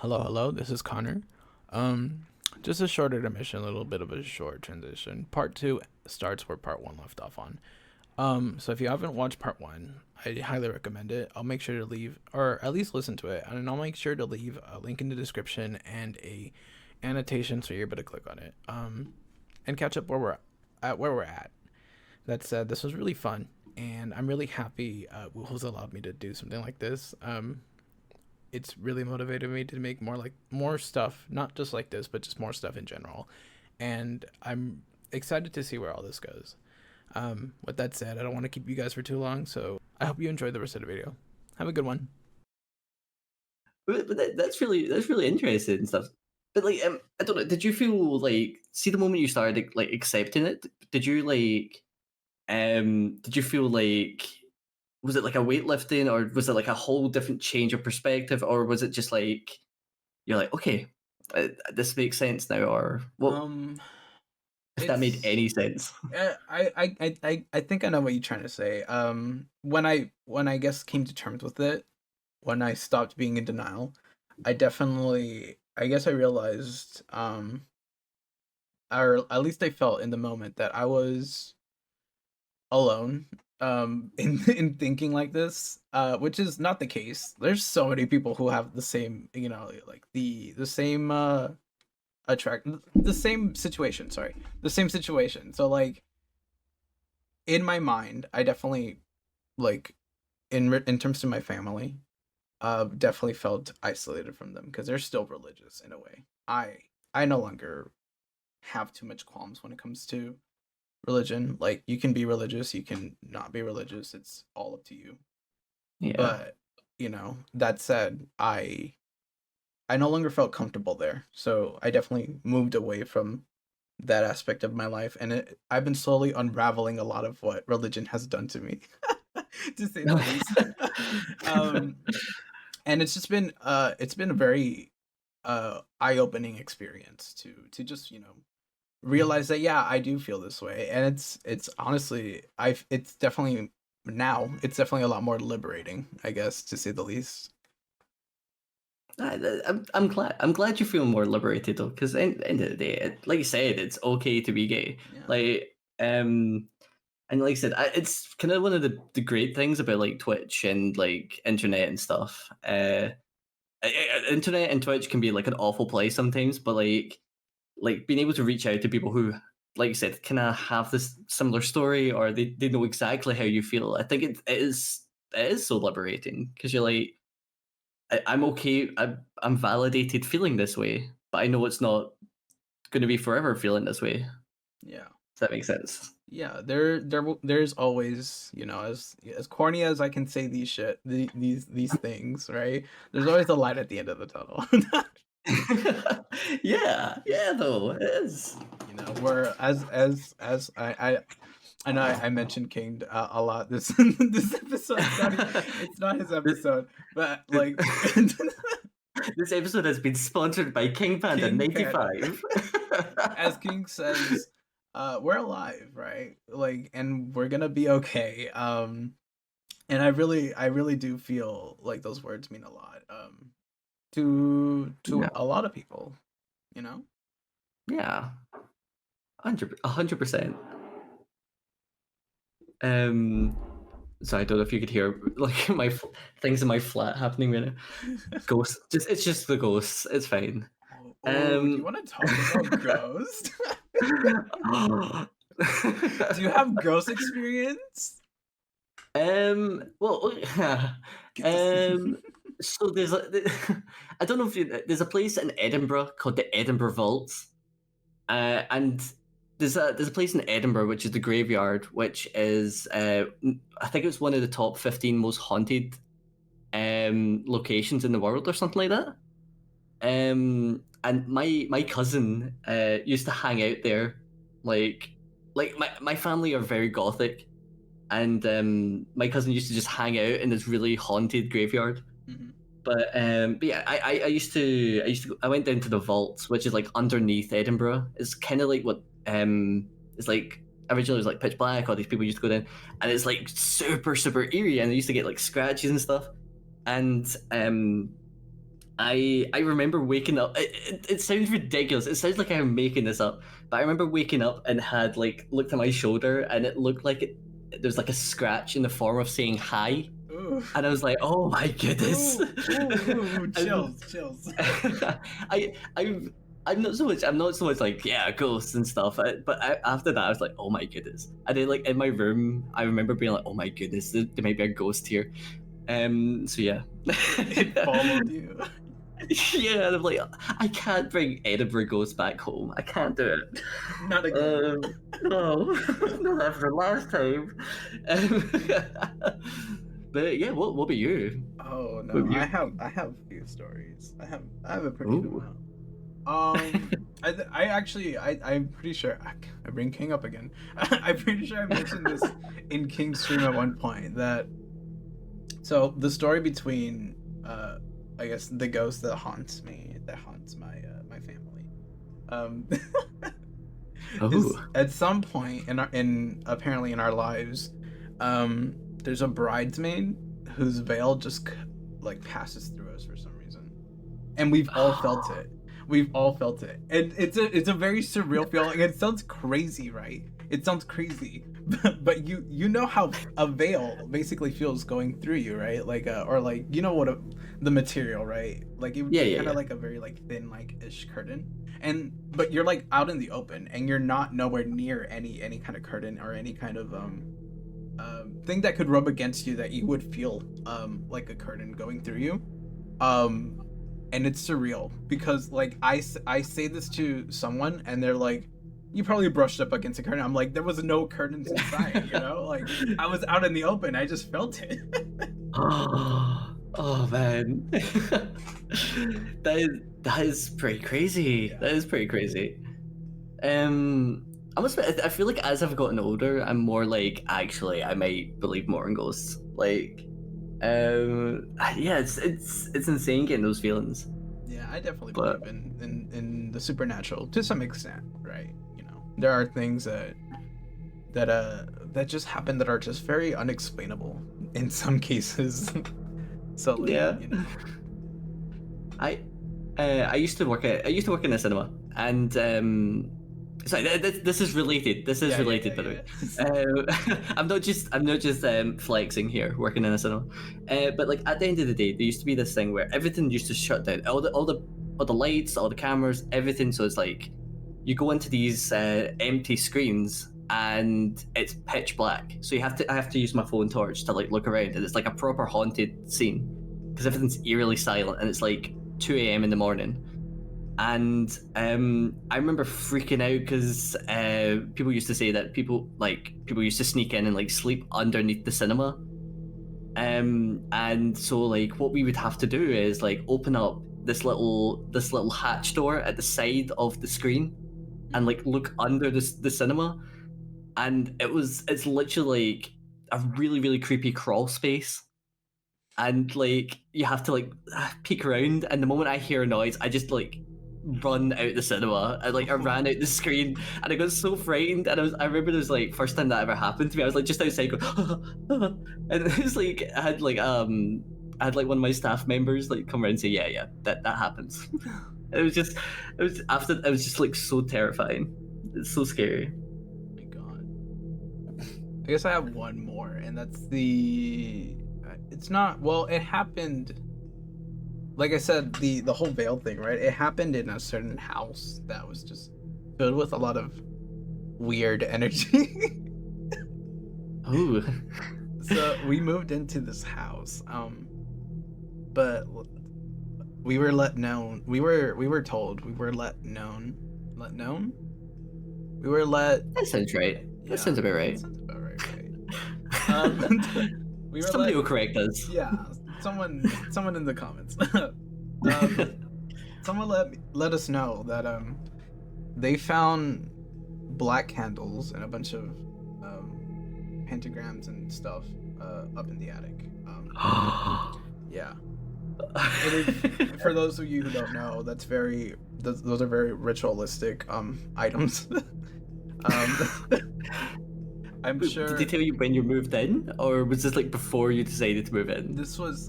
Hello. This is Connor. Um, just a short intermission, a little bit of a short transition. Part two starts where part one left off on. So if you haven't watched part one, I highly recommend it. I'll make sure to leave, or at least listen to it, and I'll make sure to leave a link in the description and a annotation so you're able to click on it. And catch up where we're at. That said, this was really fun, and I'm really happy Woofles allowed me to do something like this. It's really motivated me to make more stuff, not just like this, but just more stuff in general. And I'm excited to see where all this goes. With that said, I don't want to keep you guys for too long, so I hope you enjoy the rest of the video. Have a good one. But that's really interesting and stuff. But like, I don't know. Did you feel like, see, the moment you started like accepting it? Did you like, did you feel like, was it like a weightlifting, or was it like a whole different change of perspective, or was it just like you're like, okay, this makes sense now, or what? If that made It's any sense. I think I know what you're trying to say. When I guess came to terms with it, when I stopped being in denial, I guess I realized, or at least I felt in the moment that I was alone in thinking like this, which is not the case. There's so many people who have the same, like the same attract the same situation, sorry. The same situation. So like in my mind, I definitely, like, in terms of my family, definitely felt isolated from them because they're still religious in a way. I no longer have too much qualms when it comes to religion. Like, you can be religious, you can not be religious. It's all up to you. Yeah. But that said, I no longer felt comfortable there. So I definitely moved away from that aspect of my life, and I've been slowly unraveling a lot of what religion has done to me, to say the least. um, and it's been a very eye-opening experience to just realize that, yeah, I do feel this way, and it's honestly, it's definitely a lot more liberating, I guess, to say the least. I'm glad. I'm glad you feel more liberated though, because at the end of the day, like you said, it's okay to be gay. Yeah. Like, and like I said, it's kind of one of the great things about like Twitch and like internet and stuff. Internet and Twitch can be like an awful place sometimes, but like being able to reach out to people who, like you said, kind of have this similar story, or they know exactly how you feel. I think it is so liberating, because you're like, I'm okay. I'm validated feeling this way, but I know it's not going to be forever feeling this way. Yeah. Does that make sense? Yeah, there's always, as corny as I can say these things, right? There's always a light at the end of the tunnel. Yeah, though it is. Where as I know I mentioned King a lot this this episode. It's not his episode, but like This episode has been sponsored by King Panda King Panda, 95. as King says, we're alive, right? Like, and we're gonna be okay. And I really do feel like those words mean a lot. To Yeah, a lot of people, you know. yeah, 100%. So I don't know if you could hear like things in my flat happening right now. Ghosts, it's just the ghosts. It's fine. Oh, do you want to talk about ghosts? Do you have ghost experience? Well, Get this. um, so I don't know if there's a place in Edinburgh called the Edinburgh Vaults, and there's a place in Edinburgh which is the graveyard, which is I think it's one of the top 15 most haunted locations in the world, or something like that. And my cousin used to hang out there, like my family are very gothic, and my cousin used to just hang out in this really haunted graveyard. Mhm. But yeah, I went down to the vaults, which is like underneath Edinburgh. It's kind of like what it's like, originally it was like pitch black. All these people used to go down, and it's like super super eerie, and I used to get like scratches and stuff. And I remember waking up. It sounds ridiculous. It sounds like I'm making this up, but I remember waking up and had like looked at my shoulder, and it looked like there's like a scratch in the form of saying hi, Ooh. and I was like, oh my goodness. Ooh, chills. I'm not so much. I'm not so much like ghosts and stuff. After that, I was like, oh my goodness. And then like in my room, I remember being like, oh my goodness, there might be a ghost here. So yeah. It followed you. Yeah, and I'm like, I can't bring Edinburgh ghosts back home. I can't do it. Not again. No, not after last time. But yeah, what about you? Oh no, What about you? I have a few stories. I have a pretty good Ooh. one. I'm pretty sure I bring King up again. I'm pretty sure I mentioned this in King's stream at one point that. So the story between, I guess the ghost that haunts me, that haunts my my family, is Oh. at some point apparently in our lives, there's a bridesmaid whose veil just like passes through us for some reason, and we've all felt it. We've all felt it, and it's a very surreal feeling. It sounds crazy, right? It sounds crazy, but you know how a veil basically feels going through you, right? Like or like you know what the material, right? Like it would Yeah, be yeah, kind of yeah. like a very like thin like ish curtain, but you're like out in the open, and you're not nowhere near any kind of curtain or any kind of thing that could rub against you that you would feel like a curtain going through you. And it's surreal because like I say this to someone and they're like, you probably brushed up against a curtain. I'm like, there was no curtains inside, you know? Like I was out in the open. I just felt it. Oh man. That is pretty crazy. Yeah. That is pretty crazy. I must admit, I feel like as I've gotten older, I'm more like actually I might believe more in ghosts. Like, yeah, it's insane getting those feelings. Yeah, I definitely But believe in the supernatural to some extent, right? You know, there are things that just happen that are just very unexplainable in some cases. So like, yeah, you know. I used to work in a cinema, and sorry, this is related. This is related, by the way. I'm not just flexing here, working in a cinema. But like at the end of the day, there used to be this thing where everything used to shut down, all the lights, all the cameras, everything. So it's like you go into these empty screens and it's pitch black. So I have to use my phone torch to like look around, and it's like a proper haunted scene because everything's eerily silent, and it's like 2 a.m. in the morning. And I remember freaking out because people used to say that people used to sneak in and like sleep underneath the cinema. And so like what we would have to do is like open up this little hatch door at the side of the screen and like look under the cinema, and it's literally like a really really creepy crawl space, and like you have to like peek around, and the moment I hear a noise I just like run out the cinema. I ran out the screen and I got so frightened, and I remember it was like first time that ever happened to me. I was like just outside going and it was like I had like one of my staff members like come around and say yeah that happens. It was just like so terrifying. It's so scary. Oh my god. I guess I have one more, and that's it's not, well, it happened, like I said, the whole veil thing, right? It happened in a certain house that was just filled with a lot of weird energy. Ooh. So we moved into this house, but we were let known. We were told. We were let known. Let known. We were let. That sounds right. That sounds about right. That sounds about right. We were Somebody will correct us. Yeah, someone in the comments. Someone let us know that they found black candles and a bunch of pentagrams and stuff up in the attic. Yeah. For those of you who don't know, those are very ritualistic items. I'm sure. Did they tell you when you moved in, or was this like before you decided to move in? This was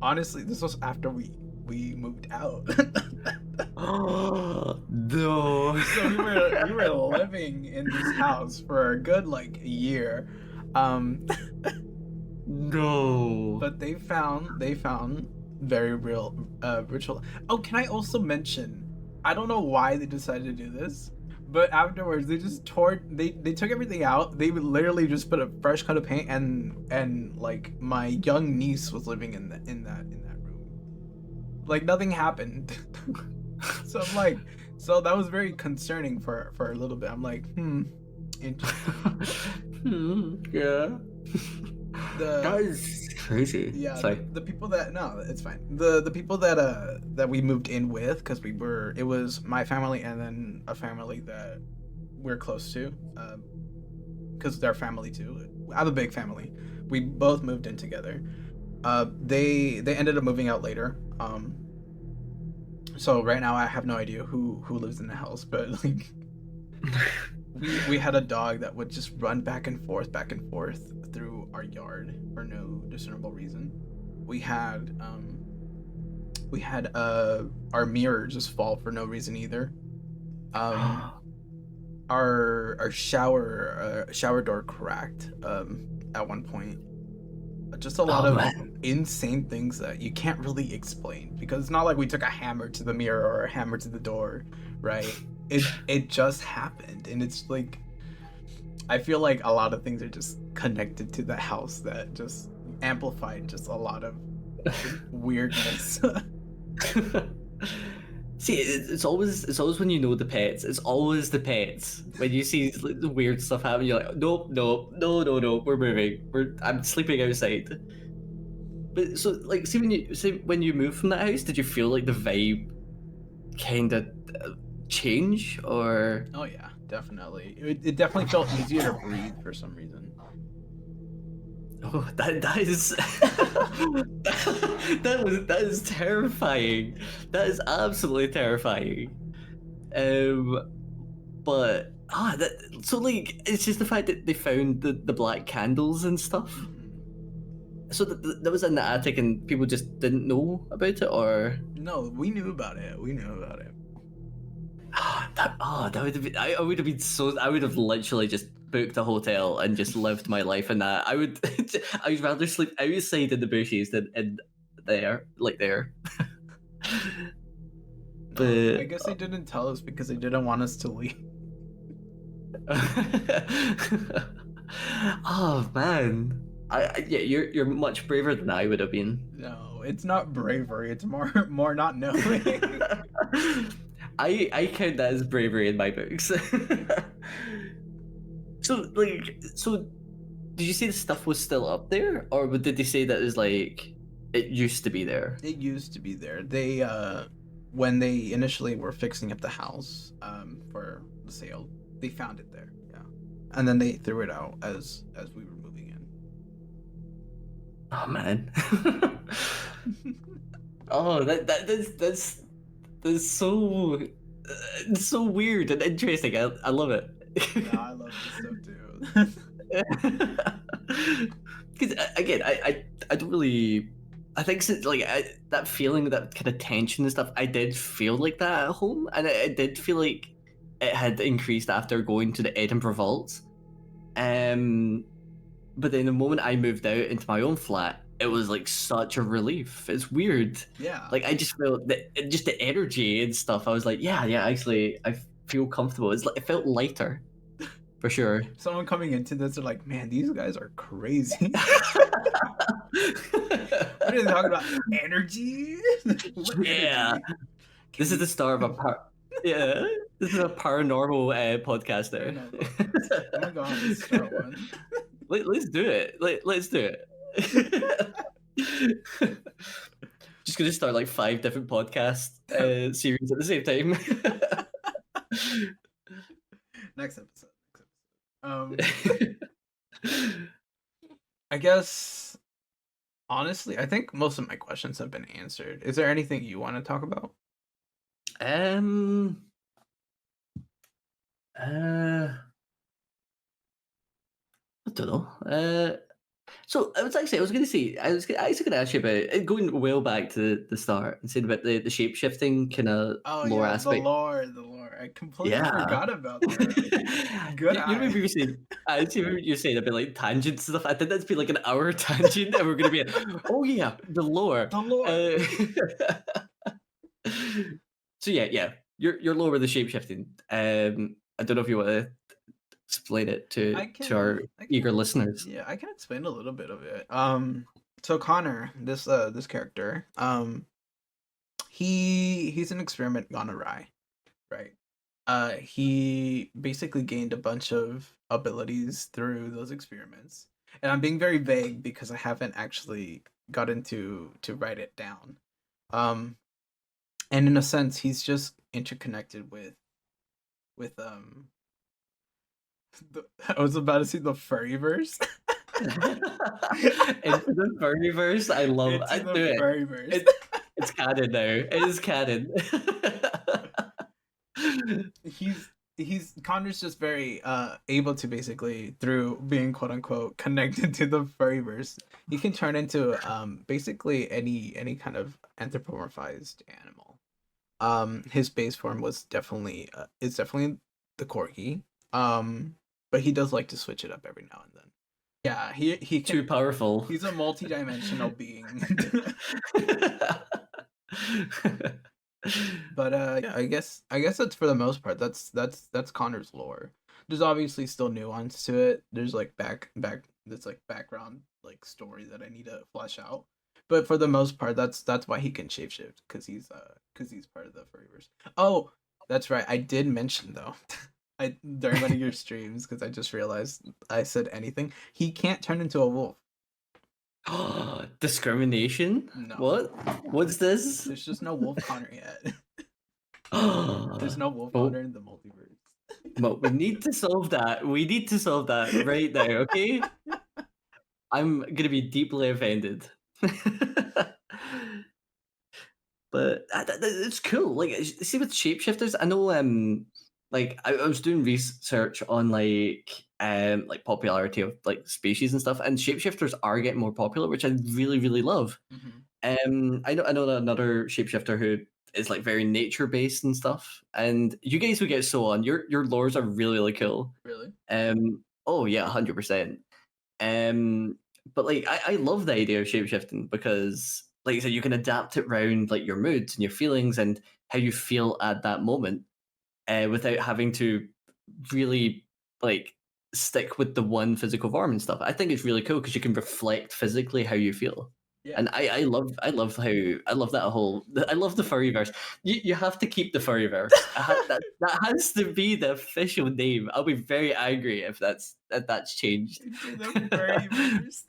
after we we moved out. No. So we were living in this house for a good like year. No. But they found very real ritual. Oh, can I also mention? I don't know why they decided to do this, but afterwards they just tore. They took everything out. They would literally just put a fresh coat of paint, and like my young niece was living in that room. Like nothing happened. So I'm like, so that was very concerning for a little bit. I'm like, interesting. Yeah. The That is crazy. Yeah, Sorry. the people that no, it's fine. The people that we moved in with, because it was my family and then a family that we're close to, because they're family too. I have a big family. We both moved in together. They ended up moving out later. So right now I have no idea who lives in the house, but like we had a dog that would just run back and forth through our yard for no discernible reason. We had our mirror just fall for no reason either. Um, our shower door cracked at one point. Just a lot Oh of man. insane things that you can't really explain, because it's not like we took a hammer to the mirror or a hammer to the door, right? It just happened, and it's like I feel like a lot of things are just connected to the house that just amplified just a lot of weirdness. See, it's always when you know the pets. It's always the pets. When you see like, the weird stuff happen, you're like, nope, nope, no, no, no. We're moving. I'm sleeping outside. But so, like, see when you moved from that house, did you feel like the vibe kind of change, or? Oh yeah, definitely. It definitely felt easier to breathe for some reason. Oh, that is that is terrifying. That is absolutely terrifying. But that so like it's just the fact that they found the black candles and stuff. So that was in the attic and people just didn't know about it, or No, we knew about it. We knew about it. that would have been I would have been so I would have literally just booked a hotel and just lived my life in that. I would I would rather sleep outside in the bushes than in there, like there. No, I But guess they didn't tell us because they didn't want us to leave. oh man, yeah, you're much braver than I would have been. No, it's not bravery. It's more not knowing. I count that as bravery in my books. So did you say the stuff was still up there, or did they say that it was like it used to be there? It used to be there. They when they initially were fixing up the house for the sale, they found it there. Yeah, and then they threw it out as we were moving in. Oh man. Oh, that's so it's so weird and interesting. I love it. Yeah, I love this stuff too. Because again, I don't really. I think since like that feeling, that kind of tension and stuff, I did feel like that at home, and I did feel like it had increased after going to the Edinburgh Vaults. But then the moment I moved out into my own flat, it was like such a relief. It's weird. Yeah. Like I just felt that just the energy and stuff. I was like, yeah, actually, I feel comfortable. It's like it felt lighter, for sure. Someone coming into this, they're like, "Man, these guys are crazy." What are they talking about? Energy? What Yeah, energy? this is the start of a yeah. This is a paranormal podcast I there. know. I'm gonna go ahead and start one. Let's do it. Let's do it. Just gonna start like 5 different podcast series at the same time. Next episode. I guess honestly, I think most of my questions have been answered. Is there anything you want to talk about? um. I don't know. So I was going to say, I was going to ask you about going well back to the start and saying about the shape shifting kind of Oh lore yeah, aspect. the lore. I completely Yeah. forgot about that. Good You eye. remember you were saying, I see remember you saying about like tangents and stuff. I think that's been like an hour tangent, and we're going to be, oh yeah, the lore. The lore. So yeah, your lore with the shape shifting. I don't know if you want to explain it to our I can eager listeners. yeah, I can explain a little bit of it. So Connor, this character, he's an experiment gone awry, right? He basically gained a bunch of abilities through those experiments. And I'm being very vague because I haven't actually gotten to write it down. Um and in a sense he's just interconnected with I was about to say the Furry-Verse. Into the Furry-Verse, I love. Into I the do it. Furry-Verse. It's canon now. It is canon. He's Connor's just very able to basically, through being quote unquote connected to the Furry-Verse, he can turn into basically any kind of anthropomorphized animal. His base form was definitely is definitely the corgi. But he does like to switch it up every now and then. Yeah, he can. Too powerful. He's a multi-dimensional being. But yeah, I guess that's for the most part. That's Connor's lore. There's obviously still nuance to it. There's like there's like background like story that I need to flesh out. But for the most part, that's why he can shapeshift, because he's part of the Furry-Verse. Oh, that's right. I did mention though. I during one of your streams, because I just realized I said anything. He can't turn into a wolf. Discrimination? No, What? What's this? there's just no wolf Connor yet. There's no wolf Oh, Connor in the multiverse. but we need to solve that. We need to solve that right now, okay? I'm gonna be deeply offended. But it's cool. Like, see with shapeshifters, I know. Like I was doing research on like popularity of like species and stuff, and shapeshifters are getting more popular, which I really love. Mm-hmm. I know another shapeshifter who is like very nature based and stuff, and you guys would get so on. Your lores are really cool. Really? Oh yeah, 100%. Um, but like I love the idea of shapeshifting because, like you said, you can adapt it around like your moods and your feelings and how you feel at that moment, without having to really like stick with the one physical form and stuff. I think it's really cool because you can reflect physically how you feel. Yeah. And I love how I love that whole I love the furryverse. You have to keep the furryverse. That has to be the official name. I'll be very angry if that's changed. Into the Furry-Verse.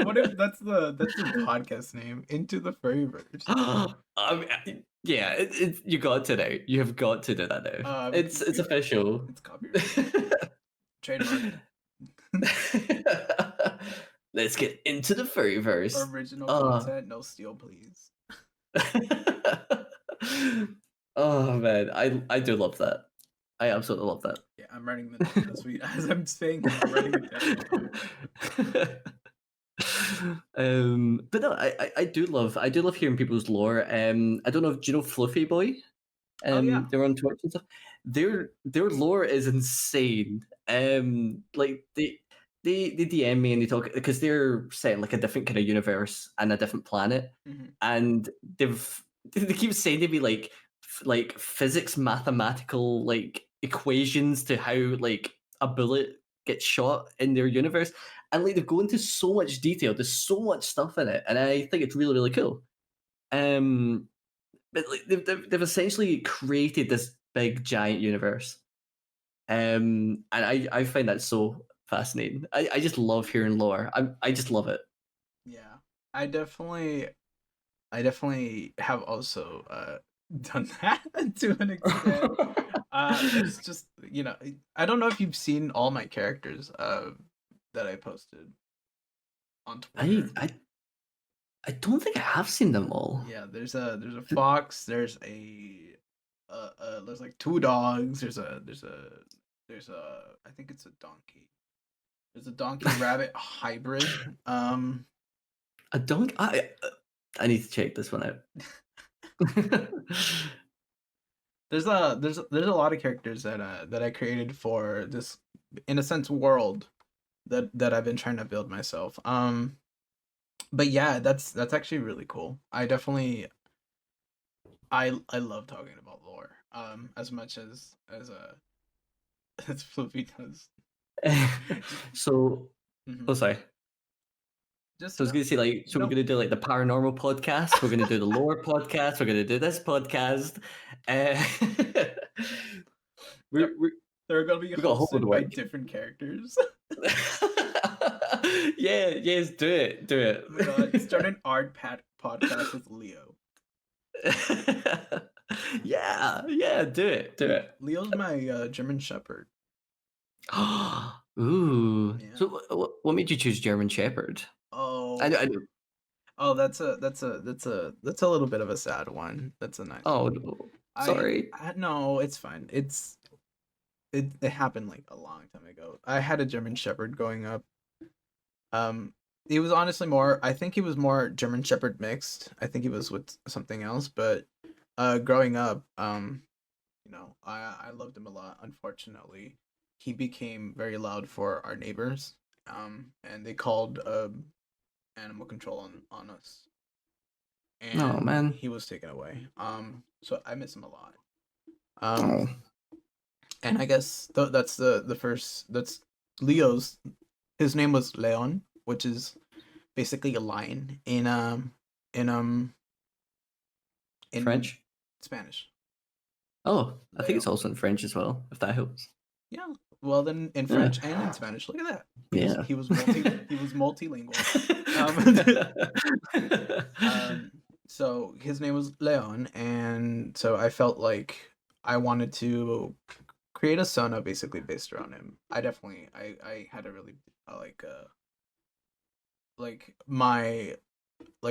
What if that's the podcast name? Into the Furry-Verse. Yeah, you got to know. You have got to do that now. It's official. It's copyrighted. Trademarked. Let's get into the furryverse. Original content, no steal, please. Oh man, I do love that. I absolutely love that. Yeah, I'm writing the down as I'm saying it. I'm writing it down. But no, I do love hearing people's lore. I don't know if do you know Fluffy Boy? Oh yeah. They're on Twitch and stuff. Their lore is insane. Like they DM me and they talk because they're set in like a different kind of universe and a different planet, Mm-hmm. and they keep sending me like physics mathematical like equations to how like a bullet gets shot in their universe, and like they go into so much detail. There's so much stuff in it, and I think it's really cool. But like they've essentially created this big giant universe, and I find that so fascinating. I just love hearing lore. I just love it. Yeah. I definitely have also done that to an extent. It's just, I don't know if you've seen all my characters that I posted on I Twitter. I I don't think I have seen them all. Yeah, there's a fox, there's like two dogs, there's a I think it's a donkey. There's a donkey rabbit hybrid. I don't. I need to check this one out. There's a lot of characters that I created for this, in a sense, world that I've been trying to build myself. But yeah, that's actually really cool. I love talking about lore. As much as as Fluffy does. So, oh Mhm. sorry. Just So I was going to say, like, so we're no. going to do like the paranormal podcast. We're going to do the lore podcast. We're going to do this podcast. Uh, There, we they're gonna be we got a whole load hosted of by work. different characters. Yeah, yes, do it, do it. Oh my god! Start an art podcast with Leo. Yeah, yeah, do it, do it. Leo's my German Shepherd. Ooh. Yeah. So, what made you choose German Shepherd? Oh, I know. oh, that's a little bit of a sad one. That's a nice Oh, one. no. I Sorry. I no, it's fine. It happened like a long time ago. I had a German Shepherd growing up. Um, he was honestly more. I think he was more German Shepherd mixed. I think he was with something else. But growing up, I loved him a lot. Unfortunately, he became very loud for our neighbors. And they called animal control on us, Oh, and man. he was taken away. So I miss him a lot. Um, Oh. and I guess that's the first. That's Leo's. His name was Leon, which is basically a lion in in French? Spanish. Oh, I think it's Leon. also in French as well, if that helps. Yeah. Well, then in Yeah. French and in Spanish. Look at that. Yeah. He was multilingual. So his name was Leon, and so I felt like I wanted to create a Sona basically based around him. I had a really like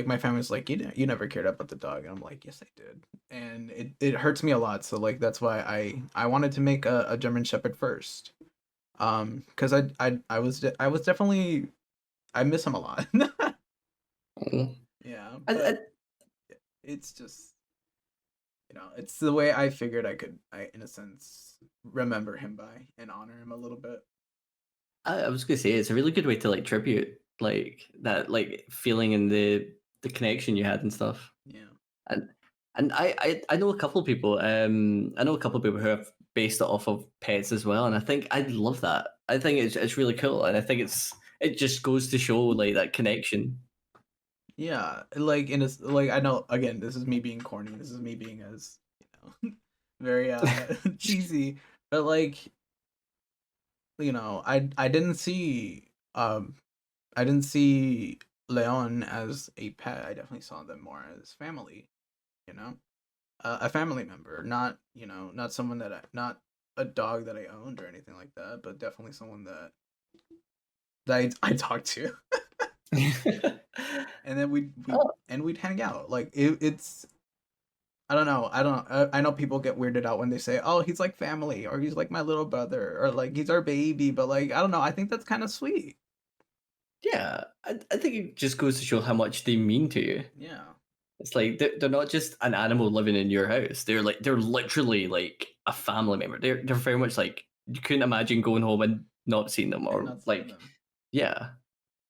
my family's like, you never cared about the dog, and I'm like, yes I did, and it hurts me a lot. So like that's why I wanted to make a German Shepherd first, because I was definitely, I miss him a lot. Oh. Yeah, I, but it's just, it's the way I figured I in a sense remember him by and honor him a little bit. I was gonna say it's a really good way to like tribute like that like feeling and the connection you had and stuff. Yeah. And I know a couple of people. I know a couple of people who have based it off of pets as well, and I think I love that. I think it's really cool, and I think it just goes to show like that connection. Yeah, like in a like I know again this is me being corny. This is me being as very cheesy, but like I didn't see I didn't see Leon as a pet. I definitely saw them more as family. You know, a family member, not not someone not a dog that I owned or anything like that, but definitely someone that I talked to. And then Oh, we'd hang out. Like it's I don't know. I know people get weirded out when they say, "Oh, he's like family," or "He's like my little brother," or like "He's our baby." But like I don't know. I think that's kind of sweet. yeah, I think it just goes to show how much they mean to you. Yeah. It's like they're not just an animal living in your house. They're literally like a family member. They're very much like you couldn't imagine going home and not seeing them And or not seeing like them. yeah.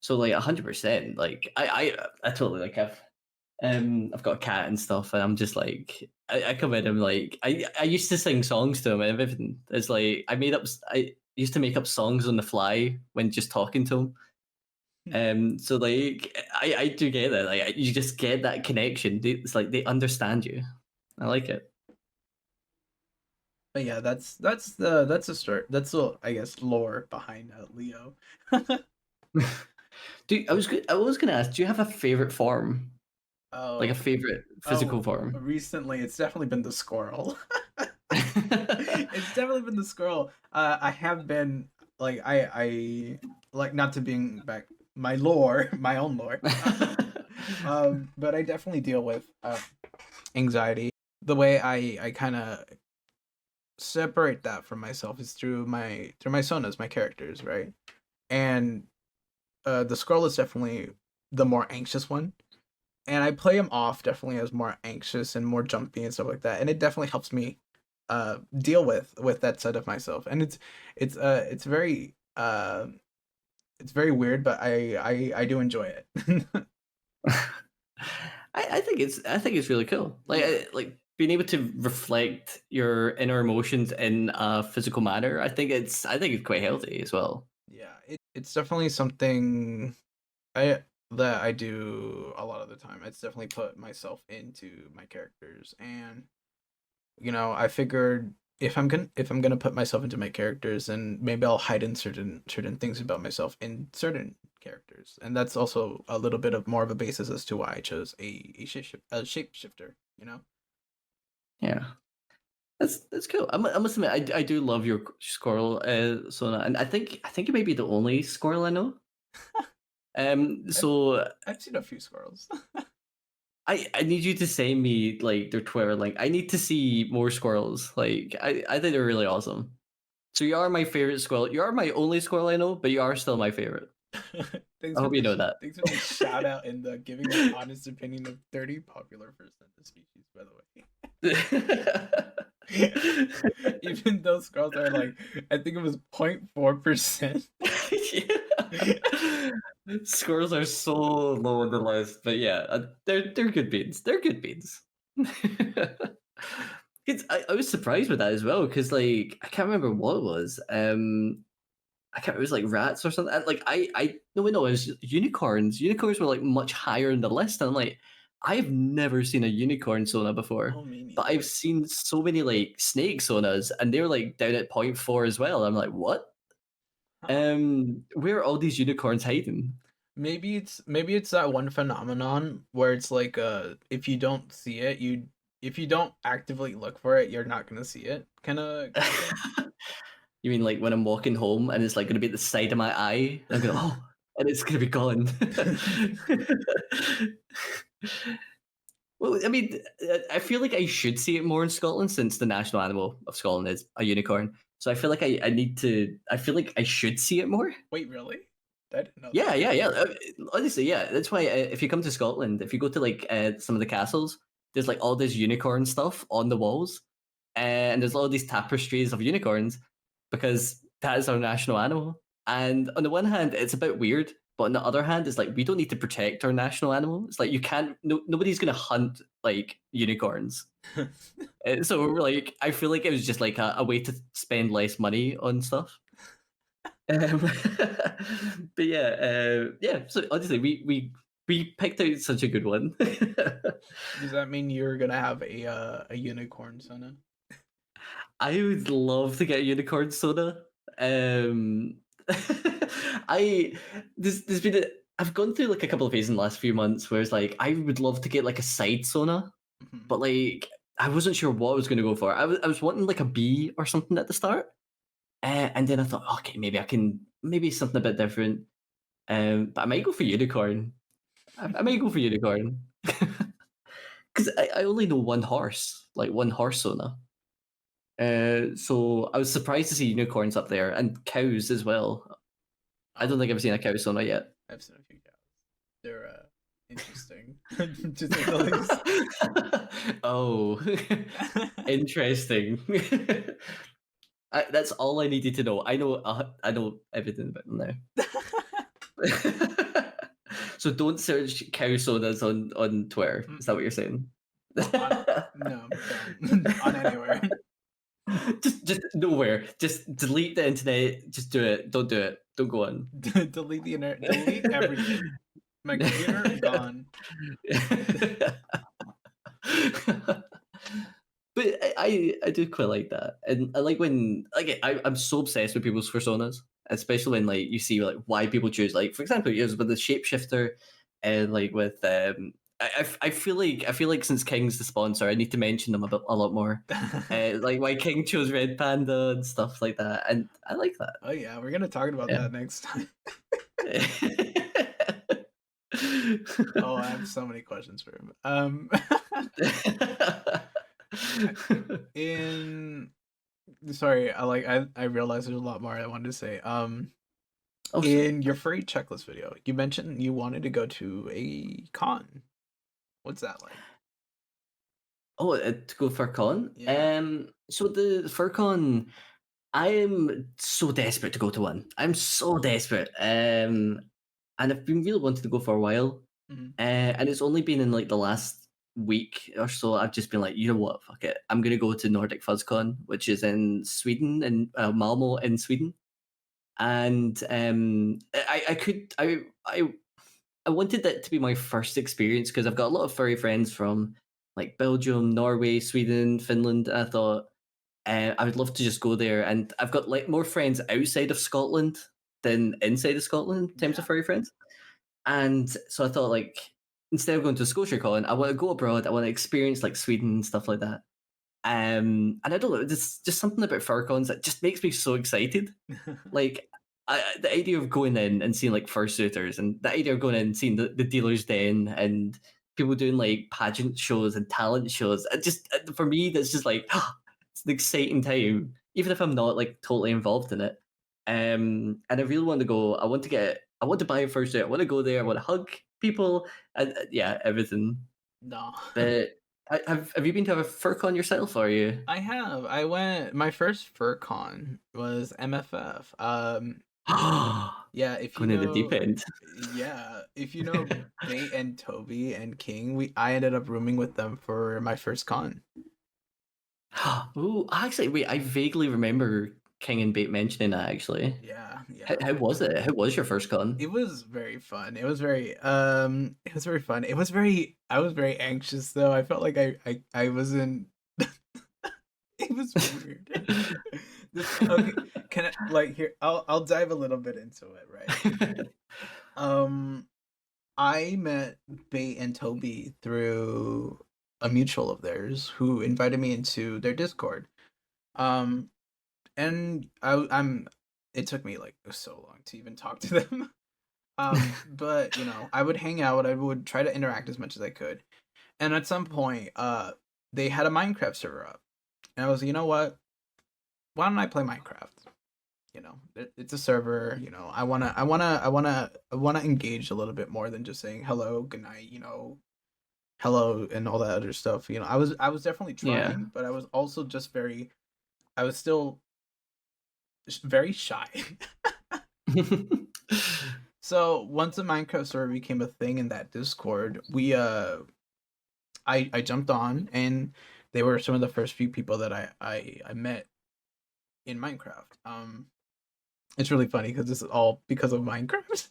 So like 100%. Like I totally like I've got a cat and stuff, and I'm just like I come in and like I used to sing songs to him and everything. It's like I used to make up songs on the fly when just talking to him. So like I do get that. Like you just get that connection. It's like they understand you. I like it. But yeah, that's a start. That's the, I guess, lore behind Leo. I was gonna ask, do you have a favorite form? Like a Oh, favorite oh, physical form? recently it's definitely been the squirrel. It's definitely been the squirrel. I have been like I like, not to bring back my lore, my own lore. But I definitely deal with anxiety. The way I kind of separate that from myself is through my sonas, my characters, right? and the Squirrel is definitely the more anxious one. And I play him off definitely as more anxious and more jumpy and stuff like that, and it definitely helps me deal with that side of myself. And it's very it's very weird, but I do enjoy it. I think it's really cool. Like Yeah. like being able to reflect your inner emotions in a physical manner. I think it's quite healthy as well. Yeah, it's definitely something I that I do a lot of the time. It's definitely put myself into my characters, and I figured if I'm gonna put myself into my characters, then maybe I'll hide in certain things about myself in certain characters, and that's also a little bit of more of a basis as to why I chose a shapeshifter. Yeah. That's cool. I must admit, I do love your squirrel, Sona, and I think you may be the only squirrel I know. I've So I've seen a few squirrels. I need you to send me like their Twitter link. I need to see more squirrels. Like I think they're really awesome. So you are my favorite squirrel. You are my only squirrel I know, but you are still my favorite. I hope you know that. Thanks for the shout out and the giving my honest opinion of 30 popular percent of species, by the way. Even those squirrels are like, I think it was 0.4%. Yeah. Squirrels are so low on the list, but yeah, they're good beans. They're good beans. I was surprised with that as well because like I can't remember what it was. I can't. It was like rats or something. Like I no wait, no, it was unicorns. Unicorns were like much higher in the list, and I'm like, I've never seen a unicorn Sona before, Oh, me but I've neither. seen so many like snake Sonas, and they're like down at point 0.4 as well. I'm like, what? Huh. Where are all these unicorns hiding? Maybe it's that one phenomenon where it's like if you don't see it, if you don't actively look for it, you're not gonna see it. Kind of thing. You mean like when I'm walking home and it's like going to be at the side of my eye? I'm going, oh, and it's going to be gone. Well, I mean, I feel like I should see it more in Scotland since the national animal of Scotland is a unicorn. So I feel like I need to, I feel like I should see it more. Wait, really? I didn't know Yeah, that. yeah, yeah. Honestly, yeah. That's why if you come to Scotland, if you go to like some of the castles, there's like all this unicorn stuff on the walls, and there's all these tapestries of unicorns because that is our national animal. And on the one hand, it's a bit weird, but on the other hand, it's like we don't need to protect our national animal. It's like you can't. No, nobody's gonna hunt like unicorns. So we're like, I feel like it was just like a way to spend less money on stuff. Um, but yeah, yeah. So honestly, we picked out such a good one. Does that mean you're gonna have a unicorn, Sona? I would love to get a unicorn soda. Um, I there's been I've gone through like a couple of phases in the last few months where it's like I would love to get like a side sauna, Mhm. but like I wasn't sure what I was going to go for. I was wanting like a bee or something at the start, and then I thought, okay, maybe I can maybe something a bit different. But I might go for unicorn. I might go for unicorn because I only know one horse, like one horse sauna. So I was surprised to see unicorns up there and cows as well. I Oh, don't think I've seen a cow sauna yet. I've seen a few cows. They're interesting, to say the least. Oh, interesting. That's all I needed to know. I know everything about them now. So don't search cow sodas on Twitter. Is that what Mm-mm. you're saying? No, don't on anywhere. Just nowhere. Just delete the internet. Just do it. Don't do it. Don't go on. Delete the internet. Delete everything. My computer gone. But I do quite like that, and I like when like I'm so obsessed with people's personas, especially when like you see like why people choose like for example, yours with the shapeshifter, and like with I feel like since King's the sponsor, I need to mention them a lot more, like why King chose Red Panda and stuff like that, and I like that. Oh yeah, we're gonna talk about Yeah. that next time. Oh, I have so many questions for him. In sorry, I realized there's a lot more I wanted to say. Oh, sweet. In your furry checklist video, you mentioned you wanted to go to a con. What's that like? Oh, to go Furcon? Yeah. So the Furcon, I'm so desperate to go to one. I'm so desperate. And I've been really wanting to go for a while. Mhm. And it's only been in like the last week or so. I've just been like, you know what, fuck it. I'm gonna go to Nordic FuzzCon, which is in Sweden, in Malmo in Sweden. And I wanted that to be my first experience because I've got a lot of furry friends from like Belgium, Norway, Sweden, Finland. And I thought I would love to just go there, and I've got like more friends outside of Scotland than inside of Scotland in terms Yeah. of furry friends. And so I thought, like, instead of going to ScotiaCon, I want to go abroad. I want to experience like Sweden and stuff like that. And I don't know, there's just something about Furcons that just makes me so excited. Like, the idea of going in and seeing like fursuiters, and the idea of going in and seeing the dealer's den and people doing like pageant shows and talent shows. It just for me, that's just like it's an exciting time, even if I'm not like totally involved in it. And I really want to go. I want to buy a fursuit. I want to go there. I want to hug people, and yeah, everything. No. But have you been to a furcon yourself? Or are you? I have. I went my first fur con was MFF. Yeah, if you Going in the deep know end. yeah, if you know Bait and Toby and King, we I ended up rooming with them for my first con. Oh, actually, wait. I vaguely remember King and Bait mentioning that. Actually, Yeah, yeah. how was it? How was your first con? It was very fun. It was very fun. I was very anxious though. I felt like I wasn't it was weird. Okay, can I like here I'll dive a little bit into it, right? Um I met Bait and Toby through a mutual of theirs who invited me into their Discord. Um and I'm it took me like so long to even talk to them. But you know, I would hang out, I would try to interact as much as I could. And at some point, they had a Minecraft server up. And I was, you know what? Why don't I play Minecraft? You know, it's a server, you know, I wanna engage a little bit more than just saying hello, good night, you know, hello and all that other stuff. You know, I was definitely Yeah. trying, but I was also just I was still very shy. So once the Minecraft server became a thing in that Discord, I jumped on, and they were some of the first few people that I met in Minecraft. It's really funny because this is all because of Minecraft.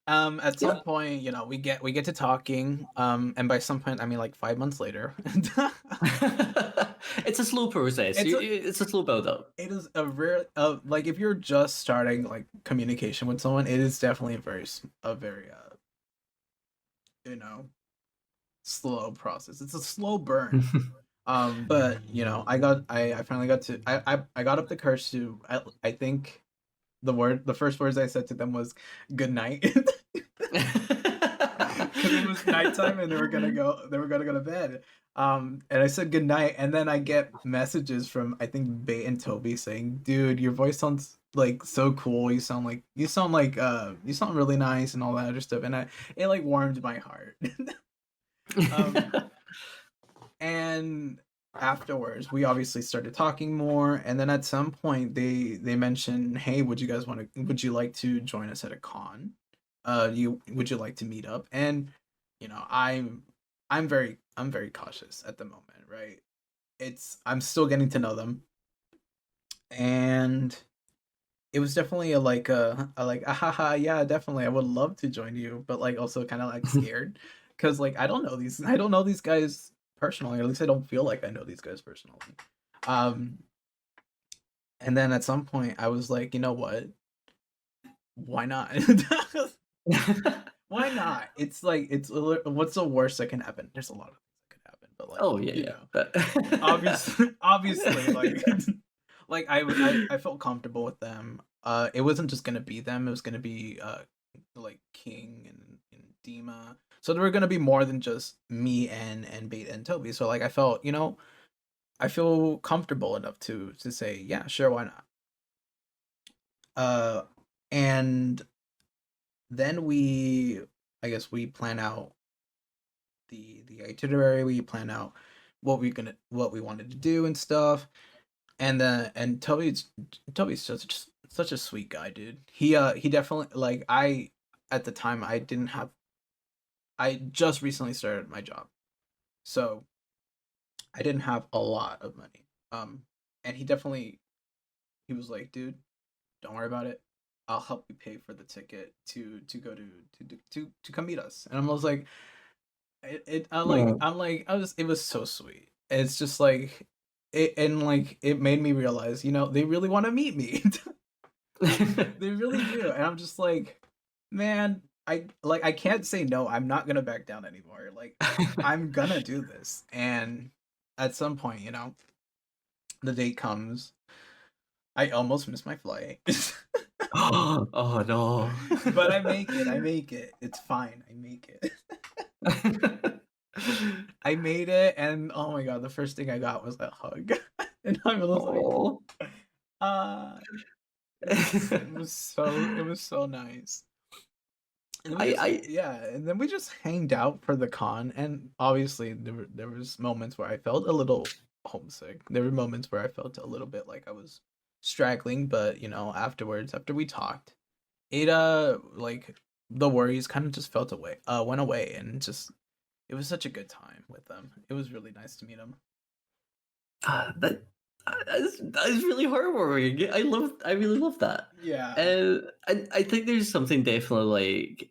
At Yeah. some point, you know, we get to talking. And by some point, I mean like 5 months later. It's a slow process. it's a It's a slow build up. it is a rare like if you're just starting like communication with someone, it is definitely a very you know, slow process. It's a slow burn. But you know, I finally got to I got up the courage to I think the first words I said to them was good night. Because it was nighttime and they were gonna go to bed. And I said good night, and then I get messages from I think Bait and Toby saying, "Dude, your voice sounds like so cool. You sound really nice and all that other stuff." And it like warmed my heart. um, and afterwards, we obviously started talking more, and then at some point, they mentioned, "Hey, would you like to join us at a con? You would you like to meet up?" And you know, I'm very cautious at the moment, right? I'm still getting to know them, and it was definitely a like haha yeah, definitely I would love to join you, but like also kind of like scared because like I don't know these guys personally, or at least I don't feel like I know these guys personally. Um, and then at some point I was like, you know what? Why not? Why not? It's like what's the worst that can happen? There's a lot of things that could happen, but like Oh yeah, you yeah. know, But obviously like like I felt comfortable with them. It wasn't just gonna be them. It was gonna be like King and Dima. So there were gonna be more than just me and Beta and Toby. So like I felt, you know, I feel comfortable enough to say yeah, sure, why not? Uh, and then I guess we plan out the itinerary. We plan out what we wanted to do and stuff. And Toby's such a sweet guy, dude. He definitely like I at the time I just recently started my job, so I didn't have a lot of money. And he was like, dude, don't worry about it. I'll help you pay for the ticket to go to come meet us. And I was like, Oh. I was it was so sweet. It's just like it and like it made me realize, they really want to meet me. They really do. And I'm just like, man, I can't say no. I'm not gonna back down anymore. Like I'm gonna do this. And at some point, the date comes. I almost missed my flight. Oh no. But I make it. I make it. It's fine. I make it. I made it, and oh my god, the first thing I got was a hug. And I was like, Oh. uh it was so nice. And we just I yeah, and then we just hanged out for the con, and obviously there was moments where I felt a little homesick. There were moments where I felt a little bit like I was straggling, but afterwards, after we talked, it like the worries kind of just felt away, went away, and just it was such a good time with them. It was really nice to meet them. that that is really heartwarming. I really love that. Yeah. I think there's something definitely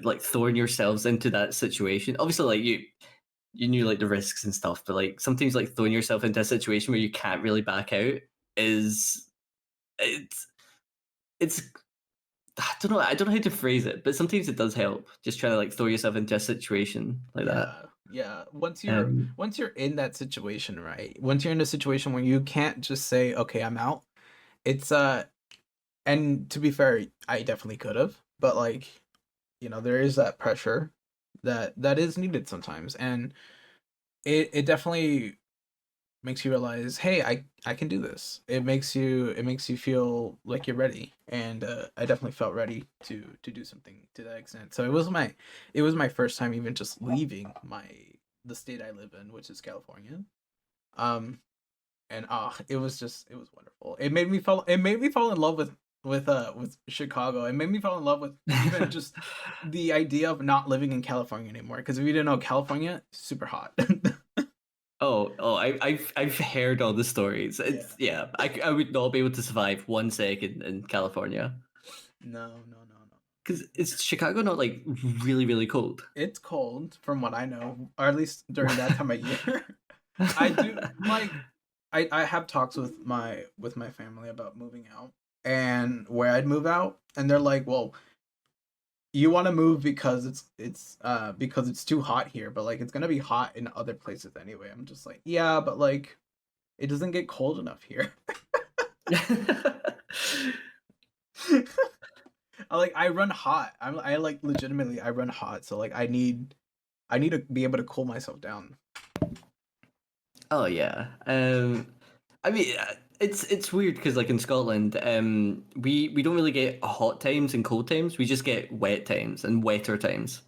like throwing yourselves into that situation. Obviously, like you knew like the risks and stuff, but like sometimes like throwing yourself into a situation where you can't really back out is it's it's I don't know how to phrase it, but sometimes it does help. Just trying to like throw yourself into a situation like that. Yeah. Yeah. Once you're Um, once you're in that situation, right? Once you're in a situation where you can't just say, "Okay, I'm out." It's and to be fair, I definitely could have, but like, there is that pressure that is needed sometimes, and it definitely makes you realize, hey, I can do this. It makes you feel like you're ready, and I definitely felt ready to do something to that extent. So it was my first time even just leaving the state I live in, which is California. Um, and it was wonderful. It made me fall in love with Chicago. It made me fall in love with even just the idea of not living in California anymore. Because if you didn't know, California super hot. I've heard all the stories. Yeah. It's yeah, I would not be able to survive 1 second in California No, no, no, no. because it's Chicago not like really really cold. It's cold from what I know, or at least during that time of year. I do like I have talks with my family about moving out and where I'd move out, and they're like, "Well, you want to move because it's too hot here, but like it's gonna be hot in other places anyway." I'm just like, "Yeah, but like it doesn't get cold enough here." I run hot. I like legitimately I run hot, so like I need to be able to cool myself down. Oh yeah. I mean, it's weird because like in Scotland, we don't really get hot times and cold times. We just get wet times and wetter times.